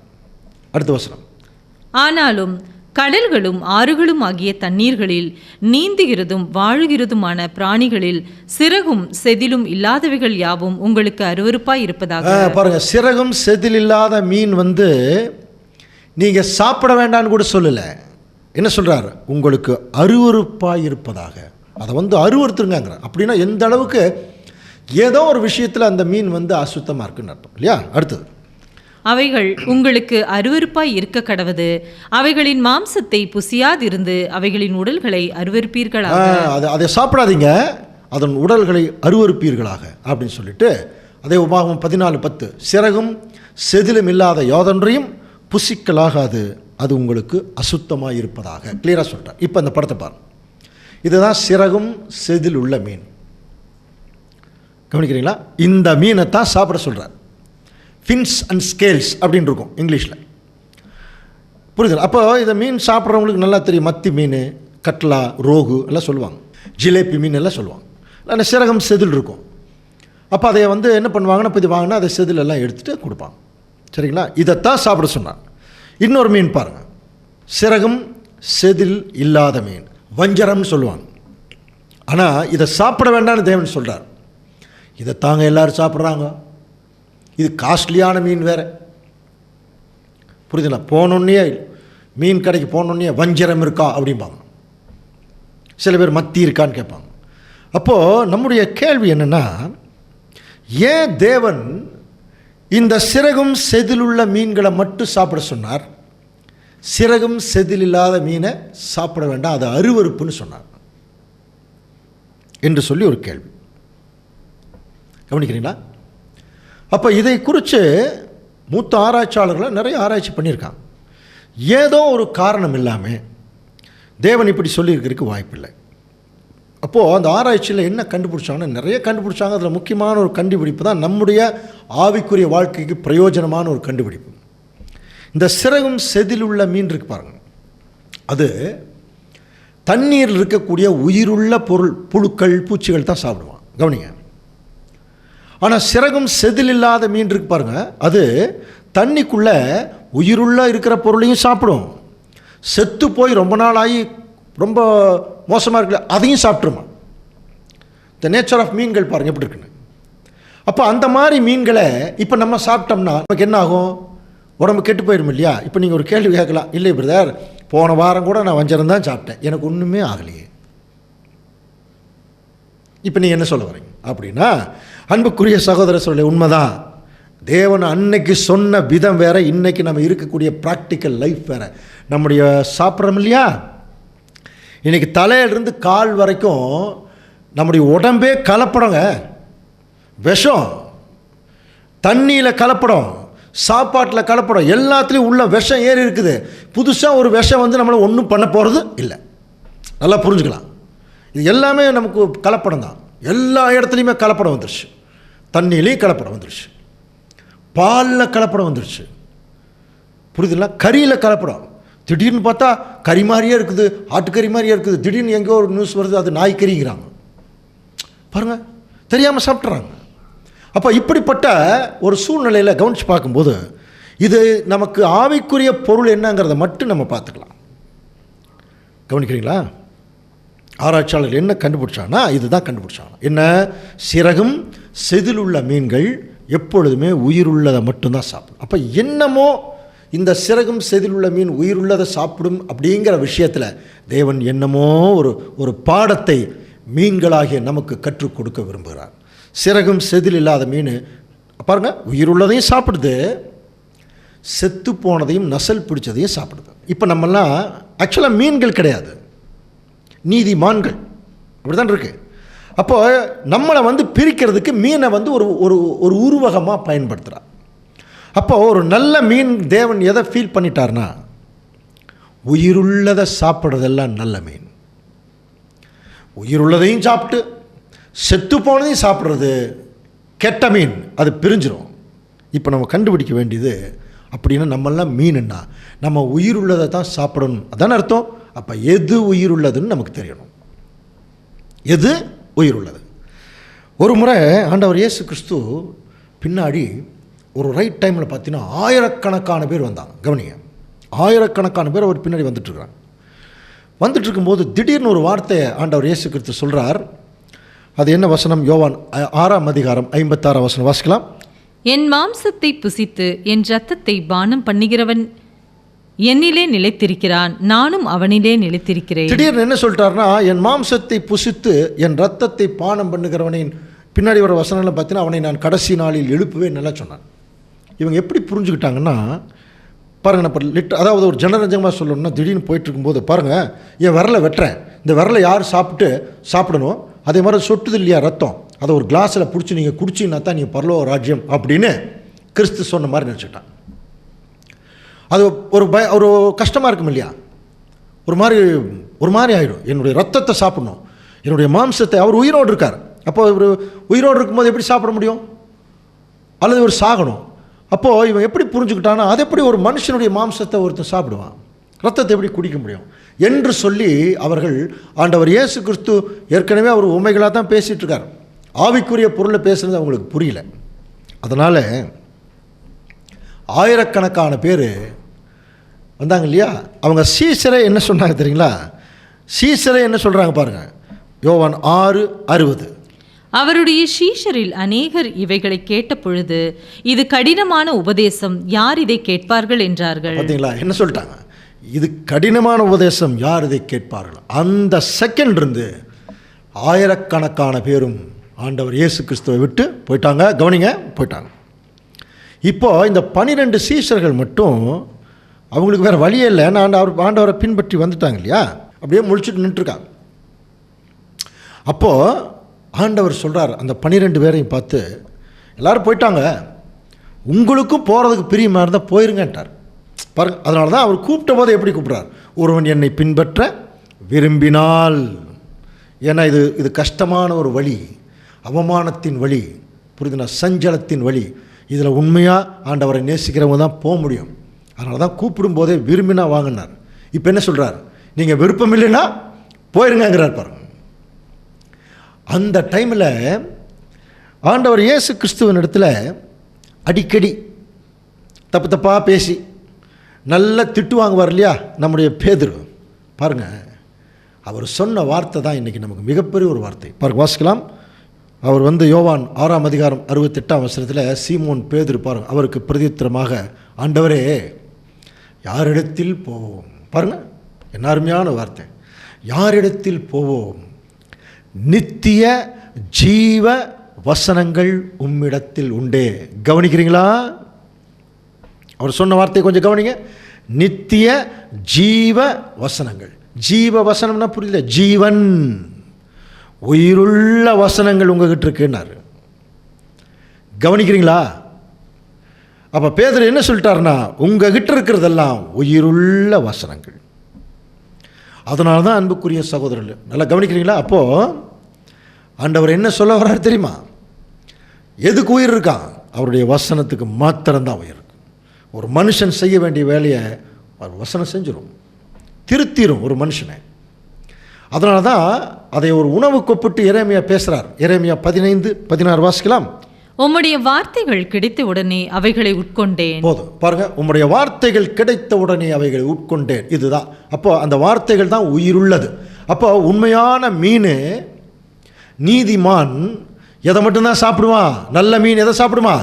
அடுத்த வசனம். ஆனாலும் கடல்களும் ஆறுகளும் ஆகிய தண்ணீர்களில் நீந்துகிறதும் வாழுகிறதுமான பிராணிகளில் சிறகும் செதிலும் இல்லாதவைகள் யாவும் உங்களுக்கு அருவருப்பாய் இருப்பதாக. பாருங்க, சிறகும் செதில் இல்லாத மீன் வந்து நீங்க சாப்பிட வேண்டாம்னு கூட சொல்லல. என்ன சொல்றாரு? உங்களுக்கு அருவருப்பாய் இருப்பதாக. அதை வந்து அருவருத்துருங்கிற. அப்படின்னா எந்த அளவுக்கு ஏதோ ஒரு விஷயத்தில் அந்த மீன் வந்து அசுத்தமாக இருக்குன்னு அர்த்தம் இல்லையா? அடுத்தது, அவைகள் உங்களுக்கு அருவருப்பாய் இருக்க கடவது, அவைகளின் மாம்சத்தை புசியாதிருந்து அவைகளின் உடல்களை அருவருப்பீர்களாக. அதை சாப்பிடாதீங்க, அதன் உடல்களை அருவருப்பீர்களாக அப்படின்னு சொல்லிட்டு, அதே உபாகமம் 14:10, சிறகும் செதிலும் இல்லாத யாதொன்றையும் புசிக்கலாகாது, அது உங்களுக்கு அசுத்தமாக இருப்பதாக கிளியராக சொல்லிட்டார். இப்போ அந்த படத்தை பாருங்க. இதுதான் சிறகும் செதில் உள்ள மீன். கவனிக்கிறீங்களா? இந்த மீனை தான் சாப்பிட சொல்கிறார். ஃபின்ஸ் அண்ட் ஸ்கேல்ஸ் அப்படின்னு இருக்கும் இங்கிலீஷில். புரியுது? அப்போ இதை மீன் சாப்பிட்றவங்களுக்கு நல்லா தெரியும். மத்தி மீன், கட்லா, ரோகு எல்லாம் சொல்லுவாங்க, ஜிலேபி மீன் எல்லாம் சொல்லுவாங்க. அந்த சிறகம் செதில் இருக்கும். அப்போ அதை வந்து என்ன பண்ணுவாங்கன்னா, இப்போ இது வாங்கினா அதை செதில் எல்லாம் எடுத்துகிட்டு கொடுப்பாங்க. சரிங்களா? இதைத்தான் சாப்பிட சொன்னார். இன்னொரு மீன் பாருங்கள், சிறகும் செதில் இல்லாத மீன், வஞ்சரம்னு சொல்லுவாங்க. ஆனால் இதை சாப்பிட வேண்டாம்னு தேவன் சொல்கிறார். இதை தாங்க எல்லோரும் சாப்பிட்றாங்க. இது காஸ்ட்லியான மீன் வேறு. புரியுதுங்களா? போனோன்னே மீன் கடைக்கு போனோன்னே வஞ்சரம் இருக்கா அப்படிம்பாங்க. சில பேர் மத்தி இருக்கான்னு கேட்பாங்க. அப்போது நம்முடைய கேள்வி என்னென்னா, ஏன் தேவன் இந்த சிறகும் செதிலுள்ள மீன்களை மட்டும் சாப்பிட சொன்னார், சிறகும் செதில் இல்லாத மீனை சாப்பிட வேண்டாம், அது அருவருப்புன்னு சொன்னார் என்று சொல்லி ஒரு கேள்வி. கவனிக்கிறீங்களா? அப்போ இதை குறித்து மூத்த ஆராய்ச்சியாளர்களை நிறைய ஆராய்ச்சி பண்ணியிருக்காங்க. ஏதோ ஒரு காரணம் இல்லாமல் தேவன் இப்படி சொல்லியிருக்கிறதுக்கு வாய்ப்பில்லை. அப்போது அந்த ஆராய்ச்சியில் என்ன கண்டுபிடிச்சாங்கன்னா, நிறைய கண்டுபிடிச்சாங்க. அதில் முக்கியமான ஒரு கண்டுபிடிப்பு தான் நம்முடைய ஆவிக்குரிய வாழ்க்கைக்கு பிரயோஜனமான ஒரு கண்டுபிடிப்பு. இந்த சிறகும் செதில் உள்ள மீன் இருக்கு பாருங்கள், அது தண்ணீரில் இருக்கக்கூடிய உயிருள்ள பொருள், புழுக்கள், பூச்சிகள் தான் சாப்பிடுவான். கவனிங்க. ஆனால் சிறகும் செதில் இல்லாத மீன் இருக்கு பாருங்கள், அது தண்ணிக்குள்ளே உயிருள்ள இருக்கிற பொருளையும் சாப்பிடும், செத்து போய் ரொம்ப நாள் ஆகி ரொம்ப மோசமாக இருக்குல்ல அதையும் சாப்பிட்ருமா. த நேச்சர் ஆஃப் மீன்கள் பாருங்கள் எப்படி இருக்குன்னு. அப்போ அந்த மாதிரி மீன்களை இப்போ நம்ம சாப்பிட்டோம்னா நமக்கு என்ன ஆகும்? உடம்பு கெட்டு போயிடும் இல்லையா? இப்போ நீங்கள் ஒரு கேள்வி கேட்கலாம், இல்லை பிரதர் போன வாரம் கூட நான் வஞ்சரம் தான் சாப்பிட்டேன், எனக்கு ஒன்றுமே ஆகலையே. இப்போ நீங்கள் என்ன சொல்ல வரீங்க அப்படின்னா, அன்புக்குரிய சகோதர சொல்ல உண்மைதான். தேவன் அன்னைக்கு சொன்ன விதம் வேற, இன்னைக்கு நம்ம இருக்கக்கூடிய ப்ராக்டிக்கல் லைஃப் வேற. நம்முடைய சாப்பிட்றோம் இல்லையா, இன்னைக்கு தலையிலிருந்து கால் வரைக்கும் நம்முடைய உடம்பே கலப்படங்க. விஷம், தண்ணியில் கலப்படம், சாப்பாட்டில் கலப்படம், எல்லாத்துலேயும் உள்ள விஷம் ஏறி இருக்குது. புதுசாக ஒரு விஷம் வந்து நம்மளை ஒன்றும் பண்ண போகிறது இல்லை. நல்லா புரிஞ்சுக்கலாம். இது எல்லாமே நமக்கு கலப்படம் தான். எல்லா இடத்துலையுமே கலப்படம் வந்துருச்சு. தண்ணியிலையும் கலப்படம் வந்துருச்சு, பாலில் கலப்படம் வந்துருச்சு, புரியுதுங்களா? கறியில் கலப்படம். திடீர்னு பார்த்தா கறி மாதிரியே இருக்குது, ஆட்டுக்கறி மாதிரியே இருக்குது. திடீர்னு எங்கேயோ ஒரு நியூஸ் வருது, அது நாய்க்கறிங்கிறாங்க. பாருங்கள், தெரியாமல் சாப்பிட்றாங்க. அப்போ இப்படிப்பட்ட ஒரு சூழ்நிலையில் கவனித்து பார்க்கும்போது இது நமக்கு ஆவிக்குரிய பொருள் என்னங்கிறத மட்டும் நம்ம பார்த்துக்கலாம். கவனிக்கிறீங்களா? ஆராய்ச்சியாளர்கள் என்ன கண்டுபிடிச்சாங்கன்னா இதுதான் கண்டுபிடிச்சாங்க. என்ன? சிறகும் செதிலுள்ள மீன்கள் எப்பொழுதுமே உயிருள்ளதை மட்டும்தான் சாப்பிடும். அப்போ என்னமோ இந்த சிறகும் செதிலுள்ள மீன் உயிருள்ளதை சாப்பிடும் அப்படிங்கிற விஷயத்தில் தேவன் என்னமோ ஒரு பாடத்தை மீன்களாகிய நமக்கு கற்றுக் கொடுக்க விரும்புகிறார். சிறகும் செதில் இல்லாத மீன் பாருங்கள், உயிருள்ளதையும் சாப்பிடுது, செத்து போனதையும் நசல் பிடிச்சதையும் சாப்பிடுது. இப்போ நம்மெல்லாம் ஆக்சுவலாக மீன்கள் கிடையாது, நீதிமான்கள். அப்படி தான் இருக்குது. அப்போ நம்மளை வந்து பிரிக்கிறதுக்கு மீனை வந்து ஒரு உருவகமாக பயன்படுத்துகிறார். அப்போ ஒரு நல்ல மீன் தேவன் எதை ஃபீல் பண்ணிட்டார்னா, உயிருள்ளதை சாப்பிட்றதெல்லாம் நல்ல மீன். உயிருள்ளதையும் சாப்பிட்டு செத்து போனதையும் சாப்பிட்றது கெட்ட மீன், அது பிரிஞ்சிடும். இப்போ நம்ம கண்டுபிடிக்க வேண்டியது, அப்படின்னா நம்மெல்லாம் மீனுன்னா நம்ம உயிருள்ளதை தான் சாப்பிடணும், அதான அர்த்தம். அப்போ எது உயிருள்ளதுன்னு நமக்கு தெரியணும், எது உயிருள்ளது. ஒரு முறை ஆண்டவர் இயேசு கிறிஸ்து பின்னாடி ஒரு ரைட் டைமில் பார்த்தீங்கன்னா ஆயிரக்கணக்கான பேர் வந்தாங்க. கவனிங்க, ஆயிரக்கணக்கான பேர் அவர் பின்னாடி வந்துட்டுருக்குறாங்க. வந்துட்டு இருக்கும்போது திடீர்னு ஒரு வார்த்தையை ஆண்டவர் இயேசு கிறிஸ்து சொல்கிறார். அது என்ன வசனம்? யோவான் 6ஆம் அதிகாரம் 56ஆம் வசனம் வாசிக்கலாம். என் மாம்சத்தை புசித்து என் இரத்தத்தை பானம் பண்ணுகிறவன் என்னிலே நிலைத்திருக்கிறான், நானும் அவனிலே நிலைத்திருக்கிறேன். திடீர்னு என்ன சொல்லிட்டாருன்னா, என் மாம்சத்தை புசித்து என் இரத்தத்தை பானம் பண்ணுகிறவனின் பின்னாடி வர வசனங்களை பார்த்தீங்கன்னா அவனை நான் கடைசி நாளில் எழுப்புவேன் நல்லா சொன்னான். இவங்க எப்படி புரிஞ்சுக்கிட்டாங்கன்னா பாருங்கள், இப்போ அதாவது ஒரு ஜனரஞ்சகமாக சொல்லணும்னா, திடீர்னு போயிட்டு இருக்கும்போது பாருங்கள், என் விரலை வெட்டுறேன், இந்த விரலை யார் சாப்பிடணும், அதே மாதிரி சொட்டுது இல்லையா ரத்தம், அதை ஒரு கிளாஸில் பிடிச்சி நீங்கள் குடிச்சிங்கன்னா தான் நீங்கள் பரலோக ராஜ்யம் அப்படின்னு கிறிஸ்து சொன்ன மாதிரி நினச்சிட்டான். அது ஒரு கஷ்டமாக இருக்கும் இல்லையா, ஒரு மாதிரி ஆகிடும். என்னுடைய ரத்தத்தை சாப்பிடணும், என்னுடைய மாம்சத்தை. அவர் உயிரோடு இருக்கார். அப்போ ஒரு உயிரோடு இருக்கும்போது எப்படி சாப்பிட முடியும்? அல்லது ஒரு சாகணும். அப்போது இவன் எப்படி புரிஞ்சுக்கிட்டான்னா, அது எப்படி ஒரு மனுஷனுடைய மாம்சத்தை ஒருத்தர் சாப்பிடுவான், ரத்தத்தை எப்படி குடிக்க முடியும் என்று சொல்லி அவர்கள் ஆண்டவர் இயேசு கிறிஸ்து ஏற்கனவே அவர் உண்மைகளாக தான் பேசிகிட்டு இருக்கார். ஆவிக்குரிய பொருளை பேசுகிறது அவங்களுக்கு புரியல. அதனால் ஆயிரக்கணக்கான பேர் வந்தாங்க இல்லையா. அவங்க சீசரை என்ன சொன்னாங்க தெரியுங்களா? சீசரை என்ன சொல்கிறாங்க பாருங்கள், யோவான் 6:60. அவருடைய சீஷரில் அநேகர் இவைகளை கேட்ட பொழுது, இது கடினமான உபதேசம், யார் இதை கேட்பார்கள் என்றார்கள். பார்த்தீங்களா என்ன சொல்லிட்டாங்க? இது கடினமான உபதேசம், யார் இதை கேட்பார்கள். அந்த செகண்ட் இருந்து ஆயிரக்கணக்கான பேரும் ஆண்டவர் இயேசு கிறிஸ்துவை விட்டு போயிட்டாங்க. கவனிங்க, போயிட்டாங்க. இப்போது இந்த 12 சீஷர்கள் மட்டும் அவங்களுக்கு வேறு வழியே இல்லை, ஆண்டவரை பின்பற்றி வந்துட்டாங்க இல்லையா, அப்படியே முழிச்சுட்டு நின்றுருக்காங்க. அப்போது ஆண்டவர் சொல்கிறார் அந்த 12 பேரையும் பார்த்து, எல்லோரும் போயிட்டாங்க, உங்களுக்கும் போகிறதுக்கு பிரியமாக இருந்தால் போயிருங்கன்ட்டார். பாருங்க, அதனால தான் அவர் கூப்பிட்ட போது எப்படி கூப்பிட்றார், ஒருவன் என்னை பின்பற்ற விரும்பினால். ஏன்னா இது கஷ்டமான ஒரு வழி, அவமானத்தின் வழி, புரியுதுனா, சஞ்சலத்தின் வழி. இதில் உண்மையாக ஆண்டவரை நேசிக்கிறவங்க தான் போக முடியும். அதனால தான் கூப்பிடும் போதே விரும்பினா வாங்கினார். இப்போ என்ன சொல்கிறார், நீங்கள் விருப்பம் இல்லைன்னா போயிருங்கிறார். பாருங்க, அந்த டைமில் ஆண்டவர் இயேசு கிறிஸ்துவின் இடத்துல அடிக்கடி தப்பாக பேசி நல்லா திட்டு வாங்குவார் இல்லையா நம்முடைய பேதுரு. பாருங்கள், அவர் சொன்ன வார்த்தை தான் இன்றைக்கி நமக்கு மிகப்பெரிய ஒரு வார்த்தை. பாருங்கள், வாசிக்கலாம். அவர் யோவான் 6ஆம் அதிகாரம் 68ஆம் வசனத்தில் சீமோன் பேதுரு பாருங்க, அவருக்கு பிரதியுத்தரமாக, ஆண்டவரே யாரிடத்தில் போவோம்? பாருங்க, என்ன அருமையான வார்த்தை. யாரிடத்தில் போவோம்? நித்திய ஜீவ வசனங்கள் உம்மிடத்தில் உண்டே. கவனிக்கிறீங்களா? அவர் சொன்ன வார்த்தையை கொஞ்சம் கவனிங்க. நித்திய ஜீவ வசனங்கள். ஜீவ வசனம்னா புரியல, ஜீவன், உயிருள்ள வசனங்கள் உங்ககிட்ட இருக்குன்னாரு. கவனிக்கிறீங்களா? அப்போ பேதுரு என்ன சொல்லிட்டாருன்னா, உங்ககிட்ட இருக்கிறதெல்லாம் உயிருள்ள வசனங்கள். அதனால தான் அன்புக்குரிய சகோதரர்கள் நல்லா கவனிக்கிறீங்களா? அப்போது ஆண்டவர் என்ன சொல்ல வர்றாரு தெரியுமா? எதுக்கு உயிர் இருக்கான்? அவருடைய வசனத்துக்கு மாத்திரம்தான் உயிர் இருக்கு. ஒரு மனுஷன் செய்ய வேண்டிய வேலையை அவர் வசனம் செஞ்சிடும், திருத்திடும் ஒரு மனுஷனை. அதனால தான் அதை ஒரு உணவு கொப்பிட்டு எரேமியா பேசுகிறார். எரேமியா 15:16 வாசிக்கலாம். உம்முடைய வார்த்தைகள் கிடைத்த உடனே அவைகளை உட்கொண்டேன். போதும் பாருங்க, உம்முடைய வார்த்தைகள் கிடைத்த உடனே அவைகளை உட்கொண்டேன். இதுதான். அப்போ அந்த வார்த்தைகள் தான் உயிருள்ளது. அப்போ உண்மையான மீன், நீதிமான் எதை மட்டும்தான் சாப்பிடுவான்? நல்ல மீன் எதை சாப்பிடுமா?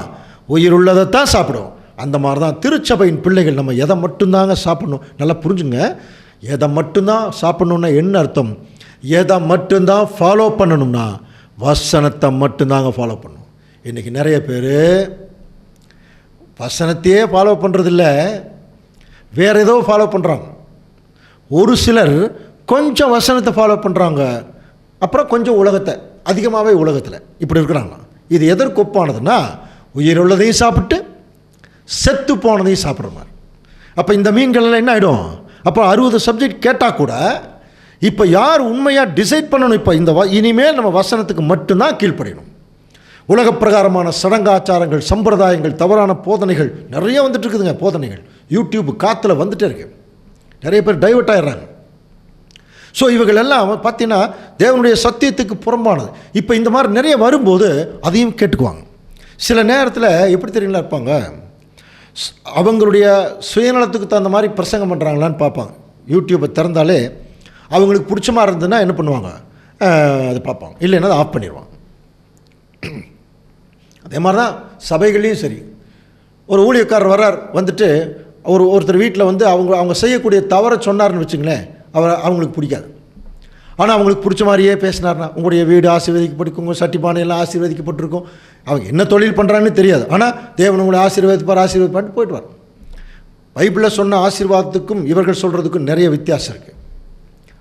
உயிருள்ளதைத்தான் சாப்பிடும். அந்த மாதிரி தான் திருச்சபையின் பிள்ளைகள் நம்ம எதை மட்டும்தாங்க சாப்பிடணும். நல்லா புரிஞ்சுங்க, எதை மட்டும்தான் சாப்பிடணுன்னா என்ன அர்த்தம்? எதை மட்டும்தான் ஃபாலோ பண்ணணும்னா வசனத்தை மட்டும்தாங்க ஃபாலோ பண்ணணும். இன்றைக்கி நிறைய பேர் வசனத்தையே ஃபாலோ பண்ணுறதில்ல, வேறு ஏதோ ஃபாலோ பண்ணுறாங்க. ஒரு சிலர் கொஞ்சம் வசனத்தை ஃபாலோ பண்ணுறாங்க, அப்புறம் கொஞ்சம் உலகத்தை, அதிகமாகவே உலகத்தில் இப்படி இருக்கிறாங்க. இது எதற்கு ஒப்பானதுன்னா, உயிருள்ளதையும் சாப்பிட்டு செத்து போனதையும் சாப்பிட்ற மாதிரி. அப்போ இந்த மீன்கள்லாம் என்ன ஆகிடும்? அப்போ 60 சப்ஜெக்ட் கேட்டால் கூட இப்போ யார் உண்மையாக டிசைட் பண்ணணும்? இப்போ இந்த இனிமேல் நம்ம வசனத்துக்கு மட்டும்தான் கீழ்ப்படியணும். உலக பிரகாரமான சடங்காச்சாரங்கள், சம்பிரதாயங்கள், தவறான போதனைகள் நிறைய வந்துட்டு இருக்குதுங்க. போதனைகள் யூடியூப் காற்றுல வந்துட்டே இருக்கு. நிறைய பேர் டைவர்ட் ஆகிடுறாங்க. ஸோ இவர்கள் எல்லாம் பார்த்தீங்கன்னா தேவனுடைய சத்தியத்துக்கு புறம்பானது. இப்போ இந்த மாதிரி நிறைய வரும்போது அதையும் கேட்டுக்குவாங்க. சில நேரத்தில் எப்படி தெரியுங்களா இருப்பாங்க, அவங்களுடைய சுயநலத்துக்கு தகுந்த மாதிரி பிரசங்கம் பண்ணுறாங்களான்னு பார்ப்பாங்க. யூடியூப்பை திறந்தாலே அவங்களுக்கு பிடிச்ச மாதிரி இருந்ததுன்னா என்ன பண்ணுவாங்க, அதை பார்ப்பாங்க. இல்லைன்னா அதை ஆஃப் பண்ணிடுவாங்க. அதே மாதிரி தான் சபைகள்லேயும் சரி, ஒரு ஊழியக்காரர் வர்றார், வந்துட்டு ஒருத்தர் வீட்டில் வந்து அவங்க செய்யக்கூடிய தவறை சொன்னார்னு வச்சுங்களேன், அவங்களுக்கு பிடிக்காது. ஆனால் அவங்களுக்கு பிடிச்ச மாதிரியே பேசினார்னா, உங்களுடைய வீடு ஆசீர்வதிக்கப்பட்டிருக்கும், உங்கள் சட்டிப்பானையெல்லாம் ஆசீர்வதிக்கப்பட்டிருக்கும். அவங்க என்ன தொழில் பண்ணுறாங்கன்னு தெரியாது, ஆனால் தேவன் உங்களை ஆசீர்வதிப்பான்னு போயிட்டு. பைபிளில் சொன்ன ஆசீர்வாதத்துக்கும் இவர்கள் சொல்கிறதுக்கும் நிறைய வித்தியாசம் இருக்குது.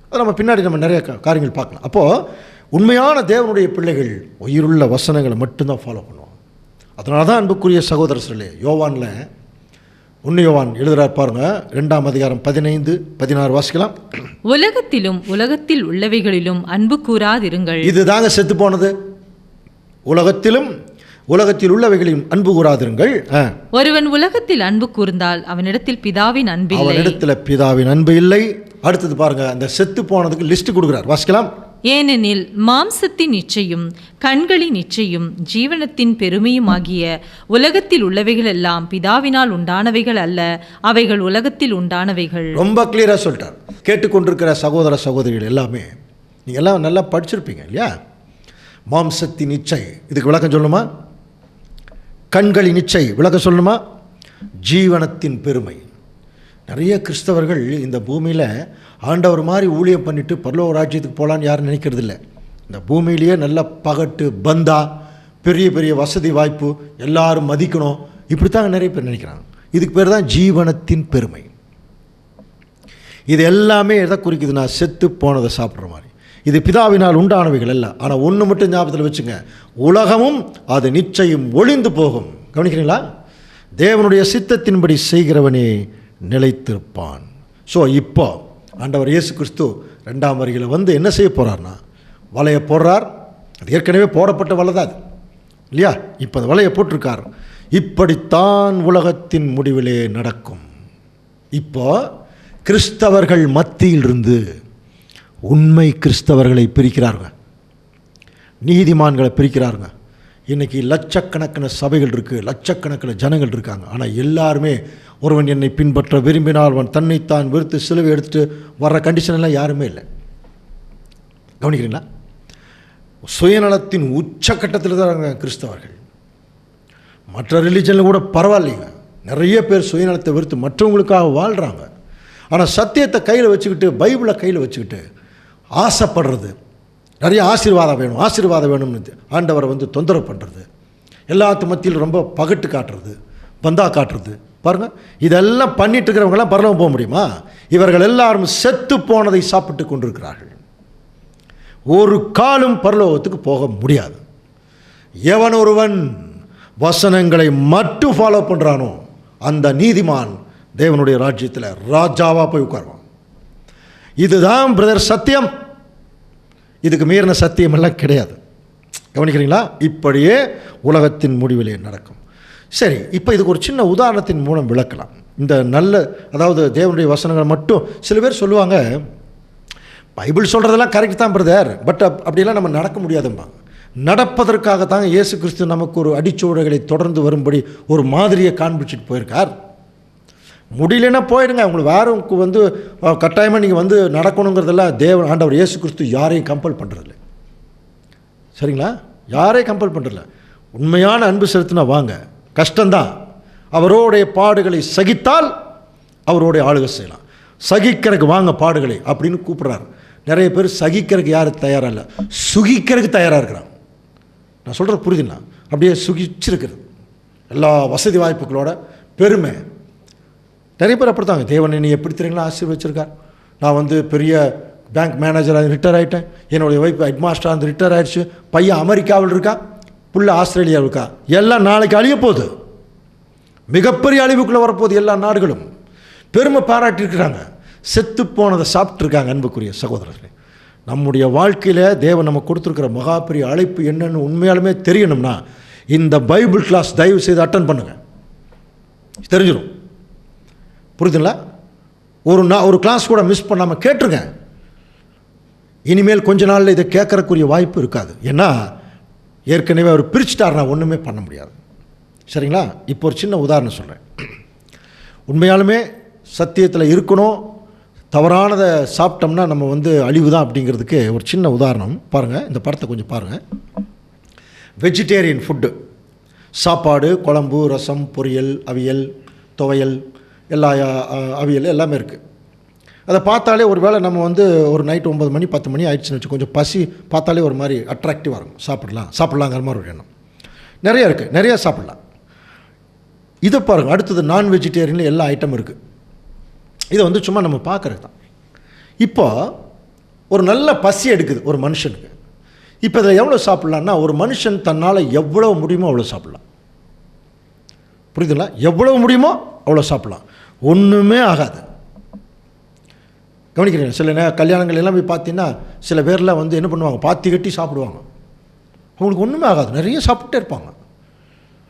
அது நம்ம பின்னாடி நிறைய காரியங்கள் பார்க்கலாம். அப்போது உண்மையான தேவனுடைய பிள்ளைகள் உயிருள்ள வசனங்களை மட்டும்தான் ஃபாலோ பண்ணுவாங்க. அதனால தான் அன்புக்குரிய சகோதரர்களே, யோவானில் 1 யோவான் எழுதுகிறார் பாருங்க, 2ஆம் அதிகாரம் 15-16 வாசிக்கலாம். உலகத்திலும் உலகத்தில் உள்ளவைகளிலும் அன்பு கூறாதிருங்கள். இதுதாங்க செத்து போனது. உலகத்திலும் உலகத்தில் உள்ளவைகளையும் அன்பு கூறாதிருங்கள். ஒருவன் உலகத்தில் அன்பு கூர்ந்தால் அவனிடத்தில் பிதாவின் அன்பு இல்லை. அவனிடத்தில் பிதாவின் அன்பு இல்லை. அடுத்தது பாருங்க, அந்த செத்து போனதுக்கு லிஸ்ட் கொடுக்குறார், வாசிக்கலாம். ஏனெனில் மாம்சத்தின் இச்சையும் கண்களின் இச்சையும் ஜீவனத்தின் பெருமையும் ஆகிய உலகத்தில் உள்ளவைகள் எல்லாம் பிதாவினால் உண்டானவைகள் அல்ல, அவைகள் உலகத்தில் உண்டானவைகள். ரொம்ப கிளியராக சொல்லிட்டார். கேட்டுக்கொண்டிருக்கிற சகோதர சகோதரிகள் எல்லாமே நீங்கள் எல்லாம் நல்லா படிச்சிருப்பீங்க இல்லையா? மாம்சத்தின் இச்சை, இதுக்கு விளக்கம் சொல்லணுமா? கண்களின் இச்சை விளக்கம் சொல்லணுமா? ஜீவனத்தின் பெருமை. நிறைய கிறிஸ்தவர்கள் இந்த பூமியில் ஆண்டவர் மாதிரி ஊழியம் பண்ணிவிட்டு பரலோக ராஜ்யத்துக்கு போகலான்னு யாரும் நினைக்கிறதில்ல. இந்த பூமியிலேயே நல்ல பகட்டு பந்தா, பெரிய பெரிய வசதி வாய்ப்பு, எல்லாரும் மதிக்கணும், இப்படித்தாங்க நிறைய பேர் நினைக்கிறாங்க. இதுக்கு பேர் தான் ஜீவனத்தின் பெருமை. இது எல்லாமே எதை குறிக்குதுன்னா, செத்து போனதை சாப்பிட்ற மாதிரி. இது பிதாவினால் உண்டானவைகள் அல்ல. ஆனால் ஒன்று மட்டும் ஞாபகத்தில் வச்சுங்க, உலகமும் அது நிச்சயம் ஒளிந்து போகும். கவனிக்கிறீங்களா? தேவனுடைய சித்தத்தின்படி செய்கிறவனே நிலைத்திருப்பான். ஸோ இப்போ ஆண்டவர் இயேசு கிறிஸ்து 2ஆம் வருகையில் வந்து என்ன செய்ய போகிறார்னா, வலையை போடுறார். அது ஏற்கனவே போடப்பட்ட வலை தான் அது இல்லையா? இப்போ அந்த வலையை போட்டிருக்கார். இப்படித்தான் உலகத்தின் முடிவிலே நடக்கும். இப்போ கிறிஸ்தவர்கள் மத்தியிலிருந்து உண்மை கிறிஸ்தவர்களை பிரிக்கிறாருங்க, நீதிமான்களை பிரிக்கிறாருங்க. இன்றைக்கி லட்சக்கணக்கான சபைகள் இருக்குது, லட்சக்கணக்கான ஜனங்கள் இருக்காங்க. ஆனால் எல்லாருமே ஒருவன் என்னை பின்பற்ற விரும்பினால் அவன் தன்னைத்தான் வெறுத்து சிலுவை எடுத்துகிட்டு வர்ற கண்டிஷனெல்லாம் யாருமே இல்லை. கவனிக்கிறீங்களா? சுயநலத்தின் உச்சக்கட்டத்தில் தான் இருக்காங்க கிறிஸ்தவர்கள். மற்ற ரிலீஜனில் கூட பரவாயில்லைங்க, நிறைய பேர் சுயநலத்தை வெறுத்து மற்றவங்களுக்காக வாழ்கிறாங்க. ஆனால் சத்தியத்தை கையில் வச்சுக்கிட்டு, பைபிளை கையில் வச்சுக்கிட்டு ஆசைப்படுறது, நிறைய ஆசீர்வாதம் வேணும்னு ஆண்டவரை தொந்தரவு பண்ணுறது, எல்லாத்து மத்தியில் ரொம்ப பகட்டு காட்டுறது, பந்தா காட்டுறது. பாருங்கள், இதெல்லாம் பண்ணிட்டு இருக்கிறவங்களாம் பரலோகம் போக முடியுமா? இவர்கள் எல்லாரும் செத்து போனதை சாப்பிட்டு கொண்டிருக்கிறார்கள். ஒரு காலும் பரலோகத்துக்கு போக முடியாது. எவன் ஒருவன் வசனங்களை மட்டும் ஃபாலோ பண்ணுறானோ அந்த நீதிமான் தேவனுடைய ராஜ்யத்தில் ராஜாவாக போய் உட்காருவான். இதுதான் பிரதர் சத்தியம். இதுக்கு மீறின சத்தியமெல்லாம் கிடையாது. கவனிக்கிறீங்களா? இப்படியே உலகத்தின் முடிவிலே நடக்கும். சரி, இப்போ இதுக்கு ஒரு சின்ன உதாரணத்தின் மூலம் விளக்கலாம். இந்த அதாவது தேவனுடைய வசனங்களை மட்டும் சில பேர் சொல்லுவாங்க, பைபிள் சொல்கிறதெல்லாம் கரெக்ட் தான் பிரதர், பட் அப்படியெல்லாம் நம்ம நடக்க முடியாதும்பாங்க. நடப்பதற்காகத்தான் இயேசு கிறிஸ்து நமக்கு ஒரு அடிச்சுவடுகளை தொடர்ந்து வரும்படி ஒரு மாதிரியை காண்பிச்சுட்டு போயிருக்கார். முடியலன்னா போயிடுங்க, உங்களுக்கு வேறு கட்டாயமாக நீங்கள் நடக்கணுங்கிறதெல்லாம் ஆண்டவர் இயேசு கிறிஸ்து யாரையும் கம்பல் பண்ணுறதில்ல. சரிங்களா? யாரையும் கம்பல் பண்ணுறதில்ல. உண்மையான அன்பு செலுத்தினா வாங்க, கஷ்டம்தான். அவரோடைய பாடுகளை சகித்தால் அவரோடைய ஆளுகை செய்யலாம். சகிக்கிறதுக்கு வாங்க பாடுகளை அப்படின்னு கூப்பிட்றாரு. நிறைய பேர் சகிக்கிறதுக்கு யார் தயாராக இல்லை, சுகிக்கிறதுக்கு தயாராக இருக்கிறாங்க. நான் சொல்கிறது புரியுதுங்களா? அப்படியே சுகிச்சிருக்கிறது, எல்லா வசதி வாய்ப்புகளோட பெருமை. நிறைய பேர் அப்படித்தாங்க. தேவன் என்னை எப்படி தெரியுங்களா ஆசீர்வச்சிருக்கார். நான் பெரிய பேங்க் மேனேஜராக ரிட்டையர் ஆகிட்டேன், என்னுடைய ஒய்ஃப் ஹெட் மாஸ்டராக இருந்து ரிட்டையர் ஆகிடுச்சு, பையன் அமெரிக்காவில் இருக்கா, புள்ள ஆஸ்திரேலியாவில் இருக்கா. எல்லாம் நாளைக்கு அழிய போகுது, மிகப்பெரிய அழிவுக்குள்ளே வரப்போகுது. எல்லா நாடுகளும் பெருமை பாராட்டியிருக்கிறாங்க, செத்து போனதை சாப்பிட்ருக்காங்க. அன்புக்குரிய சகோதரர்களே, நம்முடைய வாழ்க்கையில் தேவன் நம்ம கொடுத்துருக்கிற மகா பெரிய அழைப்பு என்னன்னு உண்மையாலுமே தெரியணும்னா இந்த பைபிள் கிளாஸ் தயவு செய்து அட்டன் பண்ணுங்கள், தெரிஞ்சிடும். புரியுதுங்களா? ஒரு கிளாஸ் கூட மிஸ் பண்ணாமல் கேட்டுருங்க. இனிமேல் கொஞ்ச நாளில் இதை கேட்கறக்குரிய வாய்ப்பு இருக்காது. ஏன்னா ஏற்கனவே அவர் பிரிச்சுட்டாருனா ஒன்றுமே பண்ண முடியாது. சரிங்களா? இப்போ ஒரு சின்ன உதாரணம் சொல்கிறேன். உண்மையாலுமே சத்தியத்தில் இருக்கணும், தவறானதை சாப்பிட்டோம்னா நம்ம அழிவு தான் அப்படிங்கிறதுக்கு ஒரு சின்ன உதாரணம் பாருங்கள். இந்த படத்தை கொஞ்சம் பாருங்கள். வெஜிடேரியன் ஃபுட்டு, சாப்பாடு, குழம்பு, ரசம், பொரியல், அவியல், துவையல், எல்லா அவியல் எல்லாமே இருக்குது. அதை பார்த்தாலே ஒரு வேளை நம்ம ஒரு நைட்டு 9 மணி 10 மணி ஆயிடுச்சுன்னு வச்சு கொஞ்சம் பசி பார்த்தாலே ஒரு மாதிரி அட்ராக்டிவாக இருக்கும். சாப்பிட்லாங்கிற மாதிரி ஒரு எண்ணம் நிறையா இருக்குது, நிறையா சாப்பிட்லாம். இதை பாருங்கள். அடுத்தது நான் வெஜிடேரியனில் எல்லா ஐட்டமும் இருக்குது. இதை சும்மா நம்ம பார்க்குறது தான். இப்போ ஒரு நல்ல பசி எடுக்குது ஒரு மனுஷனுக்கு. இப்போ இதில் எவ்வளோ சாப்பிட்லான்னா, ஒரு மனுஷன் தன்னால் எவ்வளோ முடியுமோ அவ்வளோ சாப்பிட்லாம். புரியுதுங்களா? எவ்வளோ முடியுமோ அவ்வளோ சாப்பிட்லாம், ஒன்றுமே ஆகாது. கவனிக்கிறீங்க? சில கல்யாணங்கள் எல்லாம் போய் பார்த்தீங்கன்னா சில பேர்லாம் என்ன பண்ணுவாங்க, பாத்தி கட்டி சாப்பிடுவாங்க. அவங்களுக்கு ஒன்றுமே ஆகாது, நிறைய சாப்பிட்டே இருப்பாங்க.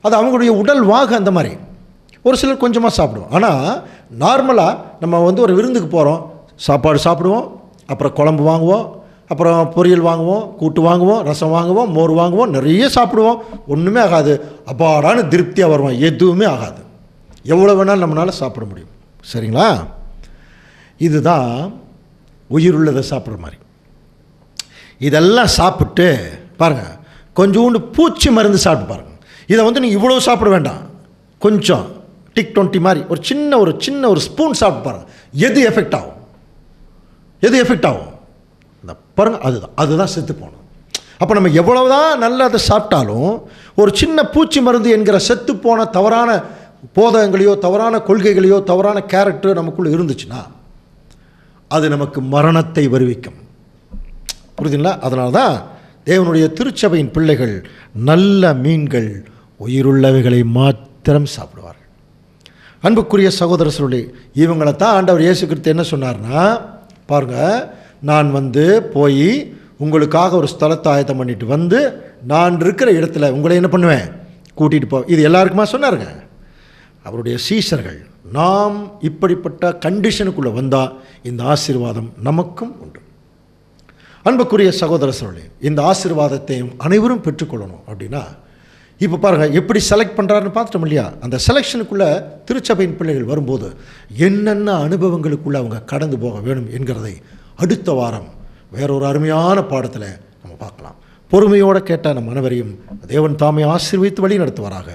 அது அவங்களுடைய உடல் வாகு அந்த மாதிரி. ஒரு சிலர் கொஞ்சமாக சாப்பிடுவோம். ஆனால் நார்மலாக நம்ம ஒரு விருந்துக்கு போகிறோம், சாப்பாடு சாப்பிடுவோம், அப்புறம் குழம்பு வாங்குவோம், அப்புறம் பொரியல் வாங்குவோம், கூட்டு வாங்குவோம், ரசம் வாங்குவோம், மோர் வாங்குவோம், நிறைய சாப்பிடுவோம், ஒன்றுமே ஆகாது. அப்பாடான திருப்தியாக வருவோம், எதுவுமே ஆகாது. எவ்வளோ வேணாலும் நம்மளால் சாப்பிட முடியும். சரிங்களா? இதுதான் உயிருள்ளதை சாப்பிட்ற மாதிரி. இதெல்லாம் சாப்பிட்டு பாருங்கள், கொஞ்சோண்டு பூச்சி மருந்து சாப்பிட்டு பாருங்கள். இதை நீங்கள் இவ்வளோ சாப்பிட வேண்டாம், கொஞ்சம் டிக்20 மாதிரி ஒரு சின்ன ஒரு ஸ்பூன் சாப்பிட்டு பாருங்கள். எது எஃபெக்ட் ஆகும் இந்த பாருங்கள், அதுதான் செத்து போகணும். அப்போ நம்ம எவ்வளவுதான் நல்லதை சாப்பிட்டாலும் ஒரு சின்ன பூச்சி மருந்து என்கிற செத்து போன தவறான போதகங்களையோ தவறான கொள்கைகளையோ தவறான கேரக்டர் நமக்குள்ளே இருந்துச்சுன்னா அது நமக்கு மரணத்தை வருவிக்கும். புரியுதுங்களா? அதனால தான் தேவனுடைய திருச்சபையின் பிள்ளைகள் நல்ல மீன்கள், உயிருள்ளவைகளை மாத்திரம் சாப்பிடுவார்கள். அன்புக்குரிய சகோதரர்களே, இவங்களை தான் ஆண்டவர் இயேசு கிறிஸ்து என்ன சொன்னார்னா, பாருங்கள், நான் போய் உங்களுக்காக ஒரு ஸ்தலத்தை ஆயத்தம் பண்ணிட்டு நான் இருக்கிற இடத்துல உங்களை என்ன பண்ணுவேன், கூட்டிகிட்டு போ. இது எல்லாருக்குமா சொன்னாருங்க. அவருடைய சீஷர்கள் நாம் இப்படிப்பட்ட கண்டிஷனுக்குள்ளே வந்தால் இந்த ஆசீர்வாதம் நமக்கும் உண்டு. அன்புக்குரிய சகோதரர்களே, இந்த ஆசீர்வாதத்தையும் அனைவரும் பெற்றுக்கொள்ளணும் அப்படின்னா இப்போ பாருங்கள் எப்படி செலக்ட் பண்ணுறாருன்னு பார்த்துட்டோம் இல்லையா? அந்த செலெக்ஷனுக்குள்ளே திருச்சபையின் பிள்ளைகள் வரும்போது என்னென்ன அனுபவங்களுக்குள்ளே அவங்க கடந்து போக வேணும் என்கிறதை அடுத்த வாரம் வேறொரு அருமையான பாடத்தில் நம்ம பார்க்கலாம். பொறுமையோடு கேட்ட நம் அனைவரையும் தேவன் தாமே ஆசீர்வதித்து வழி நடத்துவாராக.